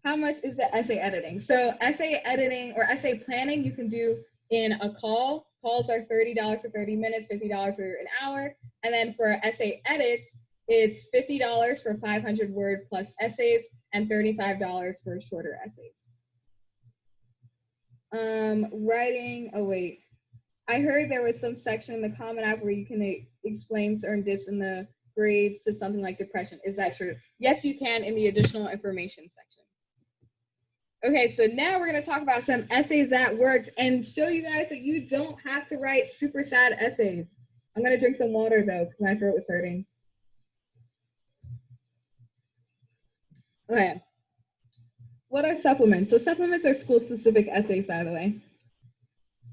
Speaker 1: How much is the essay editing? So essay editing or essay planning you can do in a call. Calls are $30 for 30 minutes, $50 for an hour. And then for essay edits, it's $50 for 500 word plus essays and $35 for shorter essays. Writing, oh wait. I heard there was some section in the Common App where you can explain certain dips in the grades to something like depression. Is that true? Yes, you can in the additional information section. Okay, so now we're going to talk about some essays that worked and show you guys that you don't have to write super sad essays. I'm going to drink some water though because my throat was hurting. Okay. What are supplements? So supplements are school-specific essays, by the way.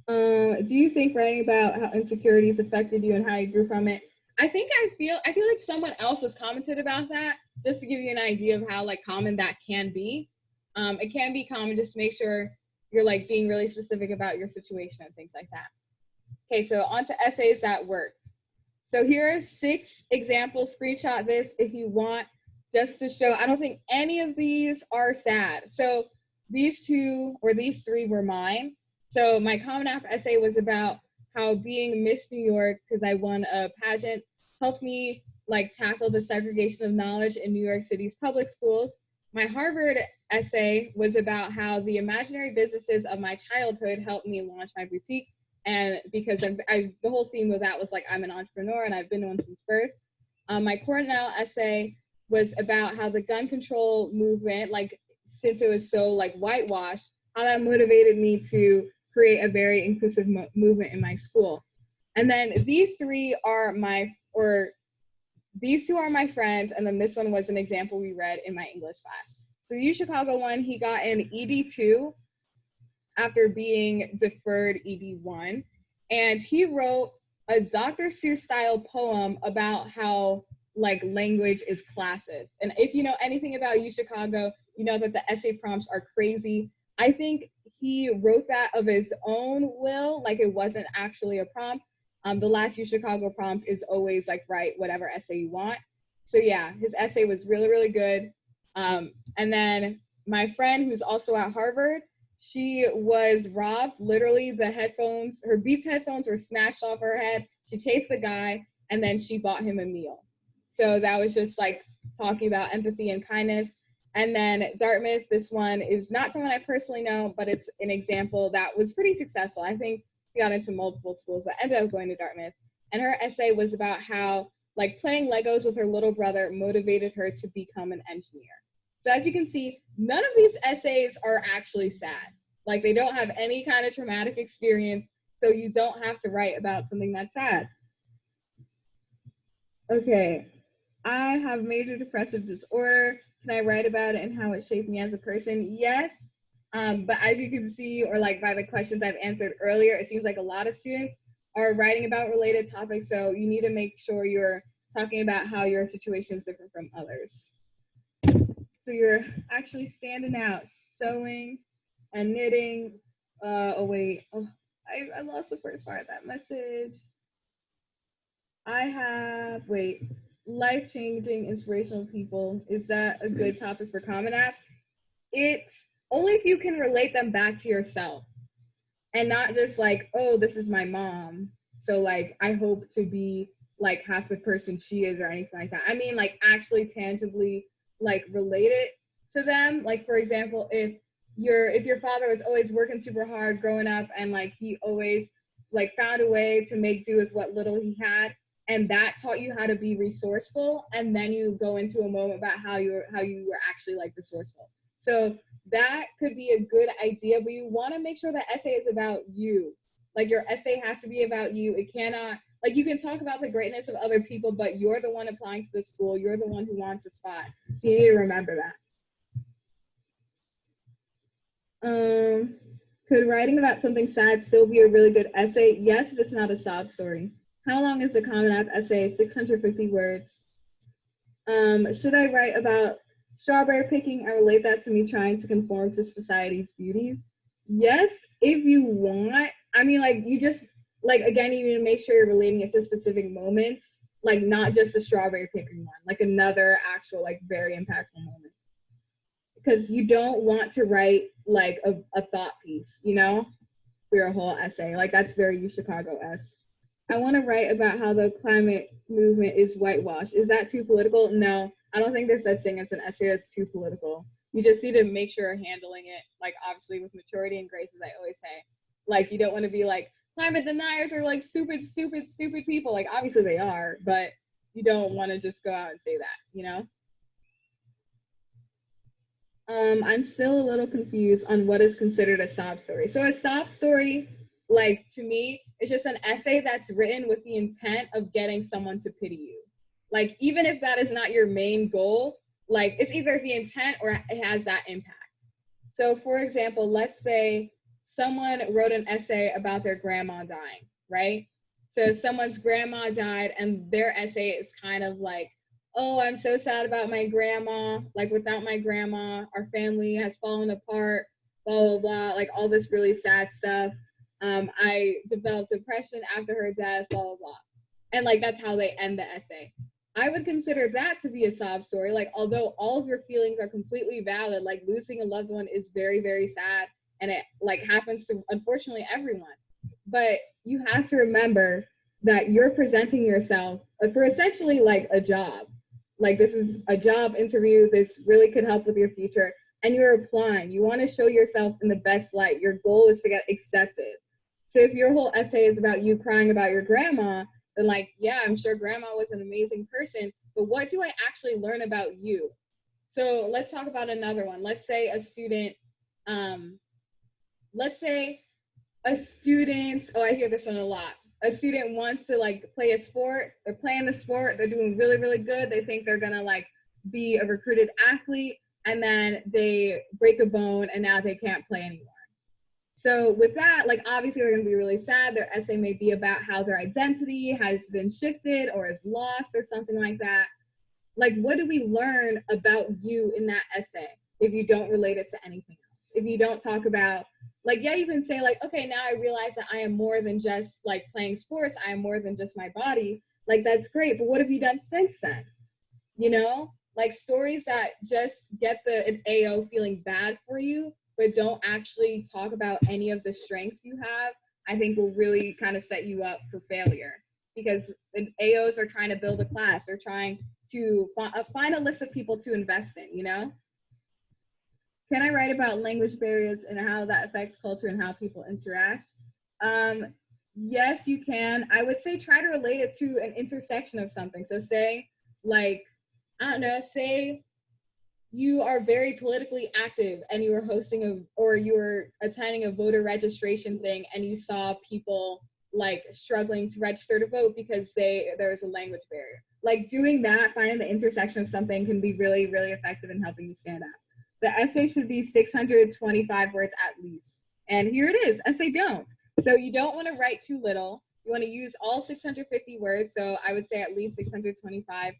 Speaker 1: Do you think writing about how insecurities affected you and how you grew from it? I feel like someone else has commented about that, just to give you an idea of how like common that can be. It can be common, just to make sure you're like being really specific about your situation and things like that. Okay, so on to essays that worked. So here are 6 examples. Screenshot this if you want, just to show. I don't think any of these are sad. So these 2 or these 3 were mine. So my Common App essay was about how being Miss New York, because I won a pageant, helped me like tackle the segregation of knowledge in New York City's public schools. My Harvard essay was about how the imaginary businesses of my childhood helped me launch my boutique. And because the whole theme of that was like, I'm an entrepreneur and I've been one since birth. My Cornell essay was about how the gun control movement, like since it was so like whitewashed, how that motivated me to create a very inclusive movement in my school. And then these 2 are my friends, and then this one was an example we read in my English class. So the UChicago one, he got an ED2 after being deferred ED1, and he wrote a Dr. Seuss style poem about how like language is classist. And if you know anything about UChicago, you know that the essay prompts are crazy. I think he wrote that of his own will, like it wasn't actually a prompt. The last UChicago prompt is always like write whatever essay you want. So yeah, his essay was really, really good. And then my friend who's also at Harvard, she was robbed. Literally the headphones, her Beats headphones were snatched off her head. She chased the guy and then she bought him a meal. So that was just like talking about empathy and kindness. And then Dartmouth, this one is not someone I personally know, but it's an example that was pretty successful. I think she got into multiple schools, but ended up going to Dartmouth. And her essay was about how like playing Legos with her little brother motivated her to become an engineer. So as you can see, none of these essays are actually sad. Like they don't have any kind of traumatic experience, so you don't have to write about something that's sad. Okay, I have major depressive disorder. Can I write about it and how it shaped me as a person? Yes. But as you can see, or like by the questions I've answered earlier, it seems like a lot of students are writing about related topics. So you need to make sure you're talking about how your situation is different from others. So you're actually standing out, sewing and knitting. Oh wait, oh, I lost the first part of that message. I have, wait, life-changing, inspirational people. Is that a good topic for Common App? It's only if you can relate them back to yourself and not just like, oh, this is my mom. So like, I hope to be like half the person she is or anything like that. I mean, like actually tangibly like relate it to them. Like for example, if your father was always working super hard growing up and like he always like found a way to make do with what little he had, and that taught you how to be resourceful, and then you go into a moment about how you were actually like resourceful. So that could be a good idea, but you want to make sure that essay is about you. Like your essay has to be about you. It cannot, like you can talk about the greatness of other people, but you're the one applying to the school. You're the one who wants a spot. So you need to remember that. Could writing about something sad still be a really good essay? Yes, if it's not a sob story. How long is a Common App essay? 650 words. Should I write about strawberry picking? I relate that to me trying to conform to society's beauties. Yes, if you want. I mean, like you just like again, you need to make sure you're relating it to specific moments, like not just the strawberry picking one, like another actual like very impactful moment. Because you don't want to write like a thought piece, you know, for your whole essay. Like that's very UChicago-esque. I want to write about how the climate movement is whitewashed. Is that too political? No, I don't think there's such thing as an essay that's too political. You just need to make sure you're handling it, like obviously with maturity and grace, as I always say. Like you don't want to be like climate deniers are like stupid, stupid, stupid people. Like obviously they are, but you don't want to just go out and say that, you know? I'm still a little confused on what is considered a sob story. So a sob story, like to me, is just an essay that's written with the intent of getting someone to pity you. Like even if that is not your main goal, like it's either the intent or it has that impact. So for example, let's say someone wrote an essay about their grandma dying, right? So someone's grandma died and their essay is kind of like, oh, I'm so sad about my grandma. Like without my grandma, our family has fallen apart, blah, blah, blah, like all this really sad stuff. I developed depression after her death, blah, blah, blah. And like that's how they end the essay. I would consider that to be a sob story. Like, although all of your feelings are completely valid, like losing a loved one is very, very sad. And it like happens to unfortunately everyone. But you have to remember that you're presenting yourself for essentially like a job. Like this is a job interview. This really could help with your future. And you're applying. You want to show yourself in the best light. Your goal is to get accepted. So if your whole essay is about you crying about your grandma, then like, yeah, I'm sure grandma was an amazing person, but what do I actually learn about you? So let's talk about another one. Let's say a student, let's say a student, oh, I hear this one a lot. A student wants to like play a sport, they're playing the sport, they're doing really, really good. They think they're gonna like be a recruited athlete, and then they break a bone and now they can't play anymore. So with that, like obviously they're gonna be really sad. Their essay may be about how their identity has been shifted or is lost or something like that. Like what do we learn about you in that essay if you don't relate it to anything else? If you don't talk about, like, yeah, you can say like, okay, now I realize that I am more than just like playing sports. I am more than just my body. Like that's great, but what have you done since then? You know, like stories that just get an AO feeling bad for you, but don't actually talk about any of the strengths you have, I think will really kind of set you up for failure, because AOs are trying to build a class. They're trying to find a list of people to invest in, you know? Can I write about language barriers and how that affects culture and how people interact? Yes, you can. I would say try to relate it to an intersection of something. So say like, I don't know, say you are very politically active and you were attending a voter registration thing and you saw people like struggling to register to vote because there's a language barrier. Like doing that, finding the intersection of something can be really, really effective in helping you stand out. The essay should be 625 words at least. And here it is, essay don't. So you don't want to write too little. You want to use all 650 words. So I would say at least 625.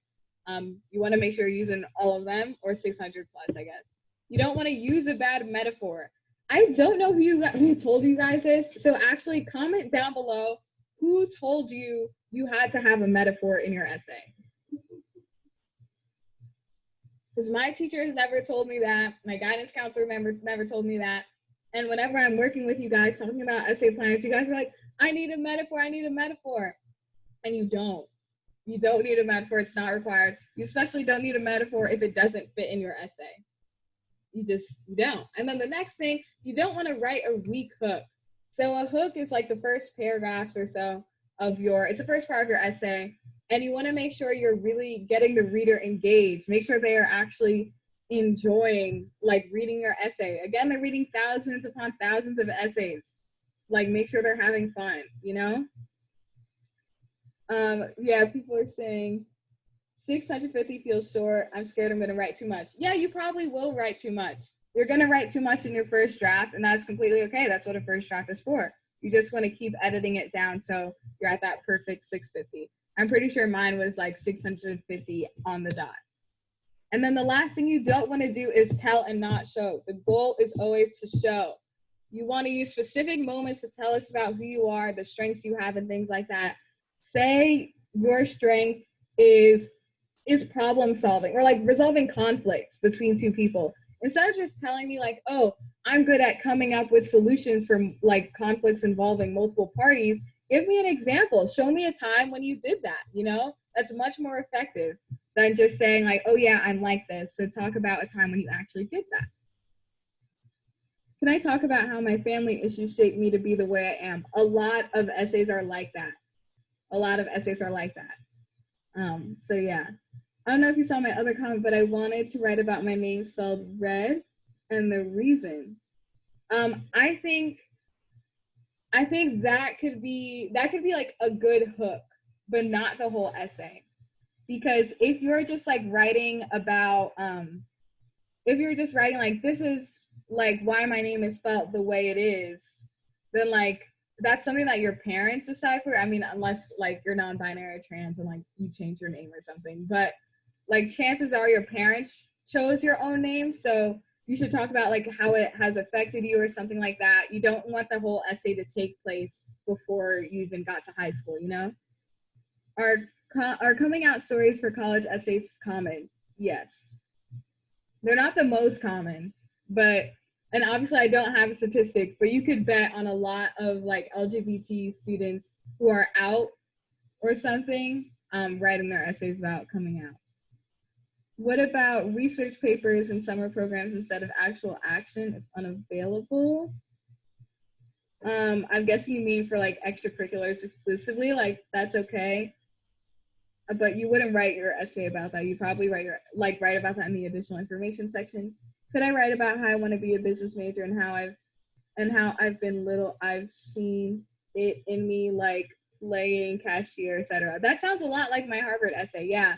Speaker 1: You want to make sure you're using all of them, or 600 plus, I guess. You don't want to use a bad metaphor. I don't know who told you guys this. So actually comment down below who told you you had to have a metaphor in your essay. Because my teacher has never told me that. My guidance counselor never told me that. And whenever I'm working with you guys talking about essay plans, you guys are like, I need a metaphor, I need a metaphor. And you don't. You don't need a metaphor, it's not required. You especially don't need a metaphor if it doesn't fit in your essay. You don't. And then the next thing, you don't want to write a weak hook. So a hook is like the first paragraphs or so of it's the first part of your essay. And you want to make sure you're really getting the reader engaged. Make sure they are actually enjoying like reading your essay. Again, they're reading thousands upon thousands of essays. Like make sure they're having fun, you know? Yeah, people are saying 650 feels short. I'm scared I'm gonna write too much. Yeah, you probably will write too much. You're gonna write too much in your first draft, and that's completely okay. That's what a first draft is for. You just want to keep editing it down so you're at that perfect 650. I'm pretty sure mine was like 650 on the dot. And then the last thing you don't want to do is tell and not show. The goal is always to show. You want to use specific moments to tell us about who you are, the strengths you have, and things like that. Say your strength is problem solving, or like resolving conflicts between two people. Instead of just telling me like, oh, I'm good at coming up with solutions for like conflicts involving multiple parties, give me an example. Show me a time when you did that, you know? That's much more effective than just saying like, oh yeah, I'm like this. So talk about a time when you actually did that. Can I talk about how my family issues shaped me to be the way I am? A lot of essays are like that. A lot of essays are like that. So yeah. I don't know if you saw my other comment, but I wanted to write about my name spelled red and the reason. I think that could be like a good hook, but not the whole essay. Because if you're just like writing about, if you're just writing like, this is like why my name is spelled the way it is, then like, that's something that your parents decide for. I mean, unless like you're non-binary or trans and like you change your name or something, but like chances are your parents chose your own name. So you should talk about like how it has affected you or something like that. You don't want the whole essay to take place before you even got to high school, you know? Are coming out stories for college essays common? Yes. They're not the most common, but, and obviously I don't have a statistic, but you could bet on a lot of like LGBT students who are out or something writing their essays about coming out. What about research papers and summer programs instead of actual action if unavailable? I'm guessing you mean for like extracurriculars exclusively, like that's okay. But you wouldn't write your essay about that. You probably write about that in the additional information section. Could I write about how I want to be a business major and how I've been little, I've seen it in me, like playing cashier, etc. That sounds a lot like my Harvard essay. Yeah,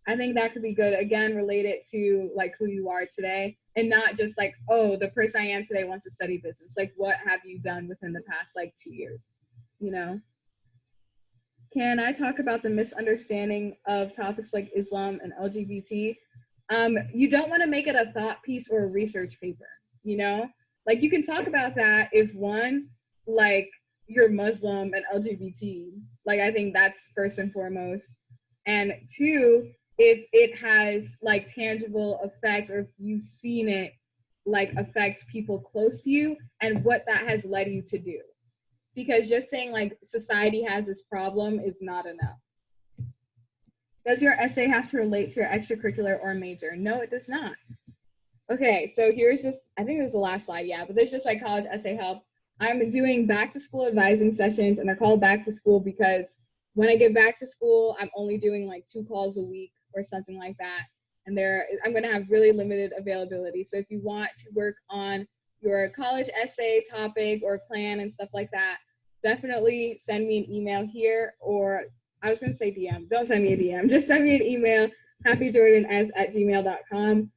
Speaker 1: I think that could be good. Again, relate it to like who you are today and not just like, oh, the person I am today wants to study business. Like, what have you done within the past like 2 years, you know? Can I talk about the misunderstanding of topics like Islam and LGBT? You don't want to make it a thought piece or a research paper, you know? Like you can talk about that if one, like you're Muslim and LGBT, like I think that's first and foremost. And two, if it has like tangible effects or if you've seen it like affect people close to you and what that has led you to do. Because just saying like society has this problem is not enough. Does your essay have to relate to your extracurricular or major? No, it does not. Okay, so here's just, I think this is the last slide, yeah, but this is just my college essay help. I'm doing back to school advising sessions, and they're called back to school because when I get back to school, I'm only doing like 2 calls a week or something like that. And I'm gonna have really limited availability. So if you want to work on your college essay topic or plan and stuff like that, definitely send me an email here, or I was gonna say DM. Don't send me a DM. Just send me an email, happyjordanas@gmail.com,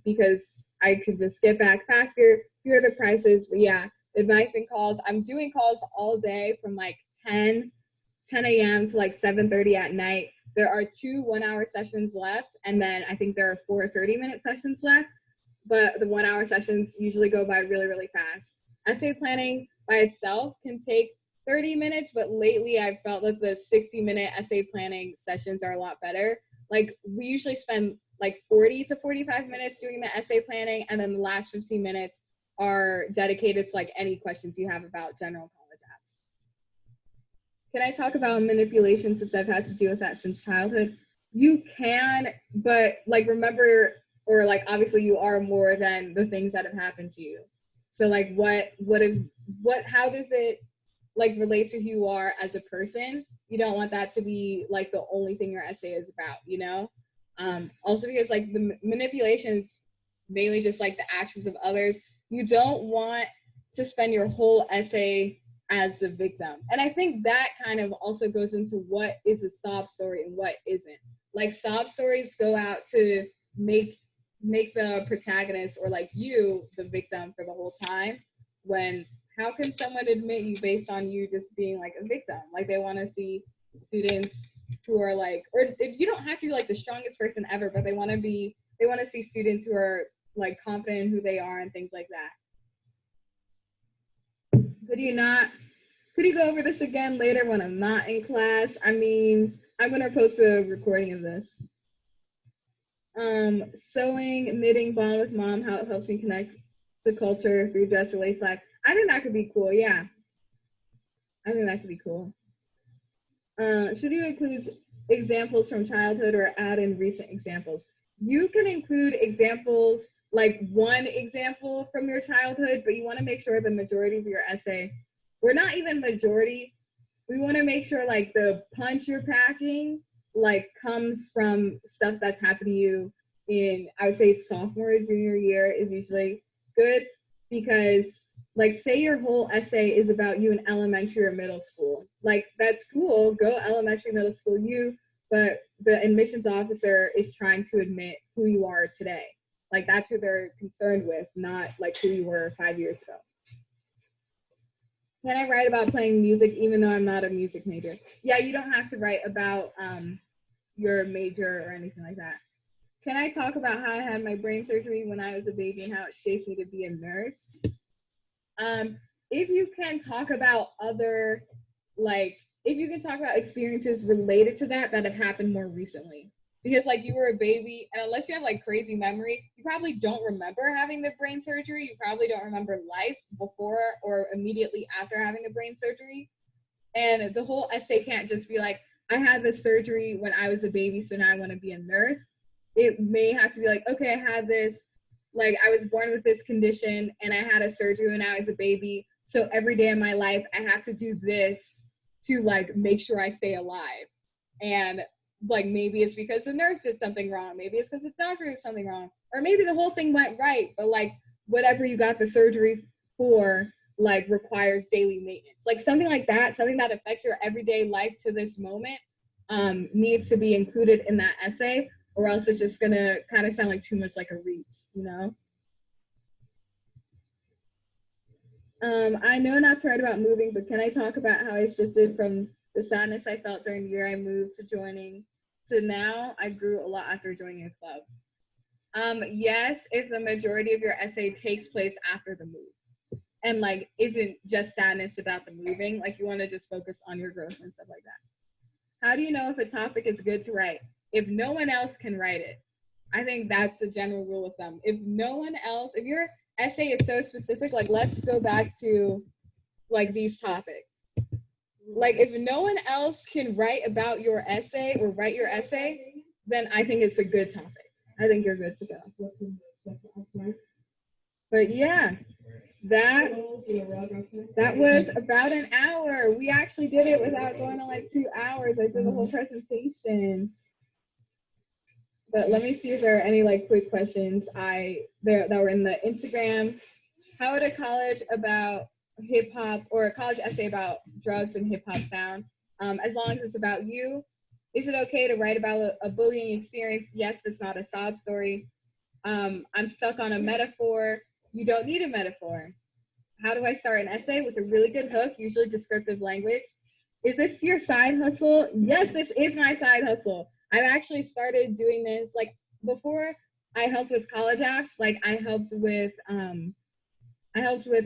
Speaker 1: because I could just get back faster. Here are the prices. But yeah, advice and calls. I'm doing calls all day from like 10 a.m. to like 7:30 at night. There are 2 1-hour sessions left, and then I think there are 4 30-minute sessions left, but the 1-hour sessions usually go by really, really fast. Essay planning by itself can take 30 minutes, but lately I've felt that the 60-minute essay planning sessions are a lot better. Like, we usually spend like 40 to 45 minutes doing the essay planning, and then the last 15 minutes are dedicated to like any questions you have about general college apps. Can I talk about manipulation, since I've had to deal with that since childhood? You can, but like, remember, or like, obviously you are more than the things that have happened to you. So like, how does it like relate to who you are as a person? You don't want that to be like the only thing your essay is about, you know? Also because like the manipulation is mainly just like the actions of others. You don't want to spend your whole essay as the victim. And I think that kind of also goes into what is a sob story and what isn't. Like, sob stories go out to make the protagonist, or like you, the victim for the whole time, when how can someone admit you based on you just being like a victim? Like, they want to see students who are like, or you don't have to be like the strongest person ever, but they want to see students who are like confident in who they are and things like that. Could you go over this again later when I'm not in class? I mean, I'm gonna post a recording of this. Sewing, knitting, bond with mom, how it helps me connect to culture through dress or lace life. I think that could be cool, yeah. I think that could be cool. Should you include examples from childhood or add in recent examples? You can include examples, like one example from your childhood, but you want to make sure the majority of your essay, or not even majority, we want to make sure like the punch you're packing like comes from stuff that's happened to you in, I would say, sophomore or junior year is usually good, because like, say your whole essay is about you in elementary or middle school. Like, that's cool, go elementary, middle school you, but the admissions officer is trying to admit who you are today. Like, that's who they're concerned with, not like who you were 5 years ago. Can I write about playing music even though I'm not a music major? Yeah, you don't have to write about your major or anything like that. Can I talk about how I had my brain surgery when I was a baby and how it shaped me to be a nurse? If you can talk about other, like, if you can talk about experiences related to that have happened more recently. Because like, you were a baby, and unless you have like crazy memory, you probably don't remember having the brain surgery. You probably don't remember life before or immediately after having a brain surgery. And the whole essay can't just be like, I had this surgery when I was a baby, so now I want to be a nurse. It may have to be like, okay, I had this, like, I was born with this condition and I had a surgery when I was a baby, so every day of my life I have to do this to like make sure I stay alive. And like, maybe it's because the nurse did something wrong, maybe it's because the doctor did something wrong, or maybe the whole thing went right, but like, whatever you got the surgery for like requires daily maintenance. Like, something like that, something that affects your everyday life to this moment, needs to be included in that essay, or else it's just gonna kind of sound like too much like a reach, you know? I know not to write about moving, but can I talk about how I shifted from the sadness I felt during the year I moved to now I grew a lot after joining a club? Yes, if the majority of your essay takes place after the move and like isn't just sadness about the moving, like you want to just focus on your growth and stuff like that. How do you know if a topic is good to write? If no one else can write it. I think that's the general rule of thumb. If no one else, if your essay is so specific, like, let's go back to like these topics. Like, if no one else can write about your essay or write your essay, then I think it's a good topic. I think you're good to go. But yeah, that was about an hour. We actually did it without going on like 2 hours. I did the whole presentation. But let me see if there are any like quick questions that were in the Instagram. How would a college about hip hop or a college essay about drugs and hip hop sound. As long as it's about you. Is it okay to write about a bullying experience? Yes, if it's not a sob story. I'm stuck on a metaphor. You don't need a metaphor. How do I start an essay? With a really good hook, usually descriptive language. Is this your side hustle? Yes, this is my side hustle. I've actually started doing this like before I helped with college apps, like I helped with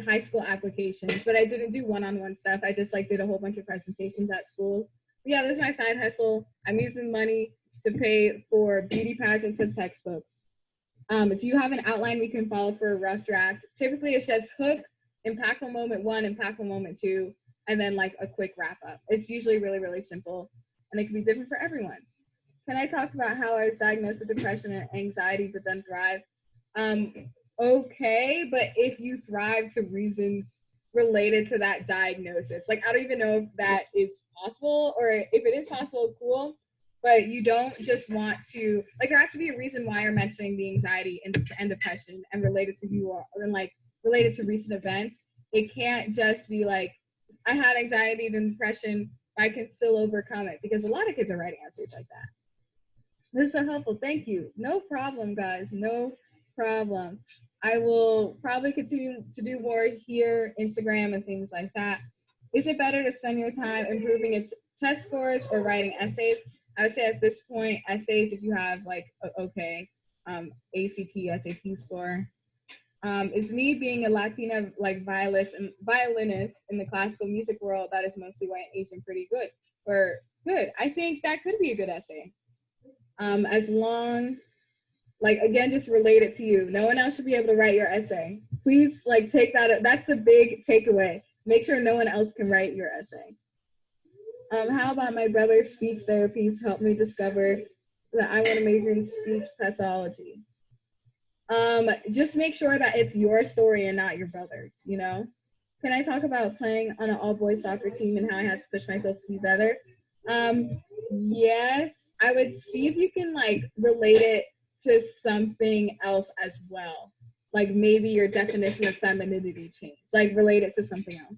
Speaker 1: high school applications, but I didn't do one-on-one stuff. I just like did a whole bunch of presentations at school. But yeah, this is my side hustle. I'm using money to pay for beauty pageants and textbooks. Do you have an outline we can follow for a rough draft? Typically, it's just hook, impactful moment one, impactful moment two, and then like a quick wrap up. It's usually really, really simple, and it can be different for everyone. Can I talk about how I was diagnosed with depression and anxiety, but then thrive? Um, okay, but if you thrive to reasons related to that diagnosis, like I don't even know if that is possible, or if it is possible, cool. But you don't just want to like there has to be a reason why you're mentioning the anxiety and depression and related to who you are, and like related to recent events. It can't just be like I had anxiety and depression, I can still overcome it because a lot of kids are writing answers like that. This is so helpful. Thank you. No problem, guys. No problem. I will probably continue to do more here, Instagram and things like that. Is it better to spend your time improving its test scores or writing essays? I would say at this point, essays, if you have like, okay, ACT, SAT score. Is me being a Latina like violinist in the classical music world that is mostly white and Asian pretty good? Or good. I think that could be a good essay. As long like again just relate it to you, no one else should be able to write your essay. Please like take that, that's a big takeaway. Make sure no one else can write your essay. How about my brother's speech therapies helped me discover that I want to major in speech pathology? Just make sure that it's your story and not your brother's, you know. Can I talk about playing on an all-boys soccer team and how I had to push myself to be better? Yes, I would see if you can like relate it to something else as well. Like maybe your definition of femininity changed. Like relate it to something else.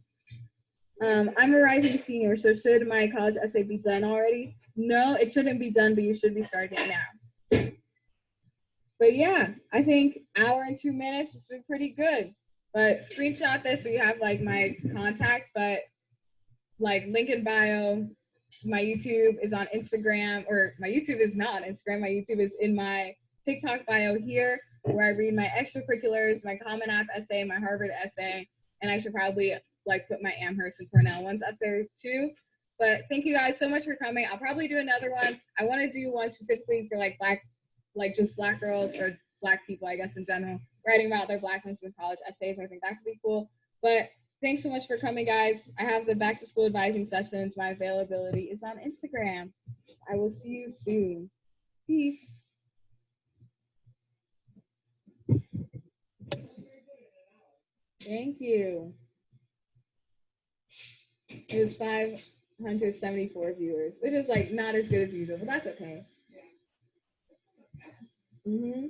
Speaker 1: I'm a rising senior, so should my college essay be done already? No, it shouldn't be done, but you should be starting it now. But yeah, I think hour and 2 minutes has been pretty good. But screenshot this so you have like my contact, but like link in bio. My YouTube is on Instagram, or my YouTube is not on Instagram. My YouTube is in my TikTok bio here, where I read my extracurriculars, my Common App essay, my Harvard essay, and I should probably like put my Amherst and Cornell ones up there too. But thank you guys so much for coming. I'll probably do another one. I want to do one specifically for like just Black girls or Black people, I guess in general, writing about their Blackness in college essays. I think that could be cool. But thanks so much for coming, guys. I have the back to school advising sessions. My availability is on Instagram. I will see you soon. Peace. Thank you. It was 574 viewers, which is like not as good as usual, but that's okay. Mm-hmm.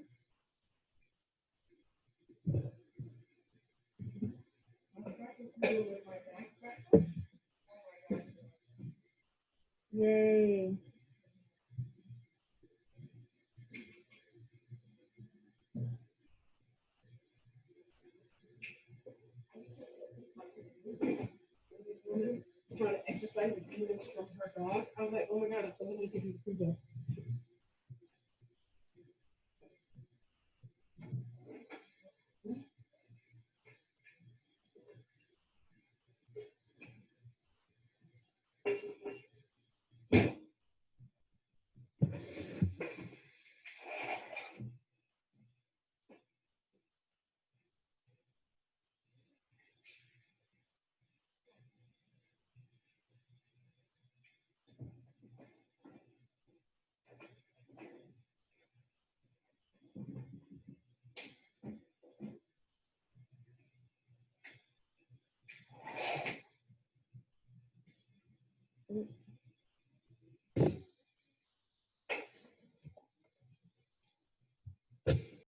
Speaker 1: Yay. Trying to exercise the demons from her dog. I was like, oh my god, I so need to do the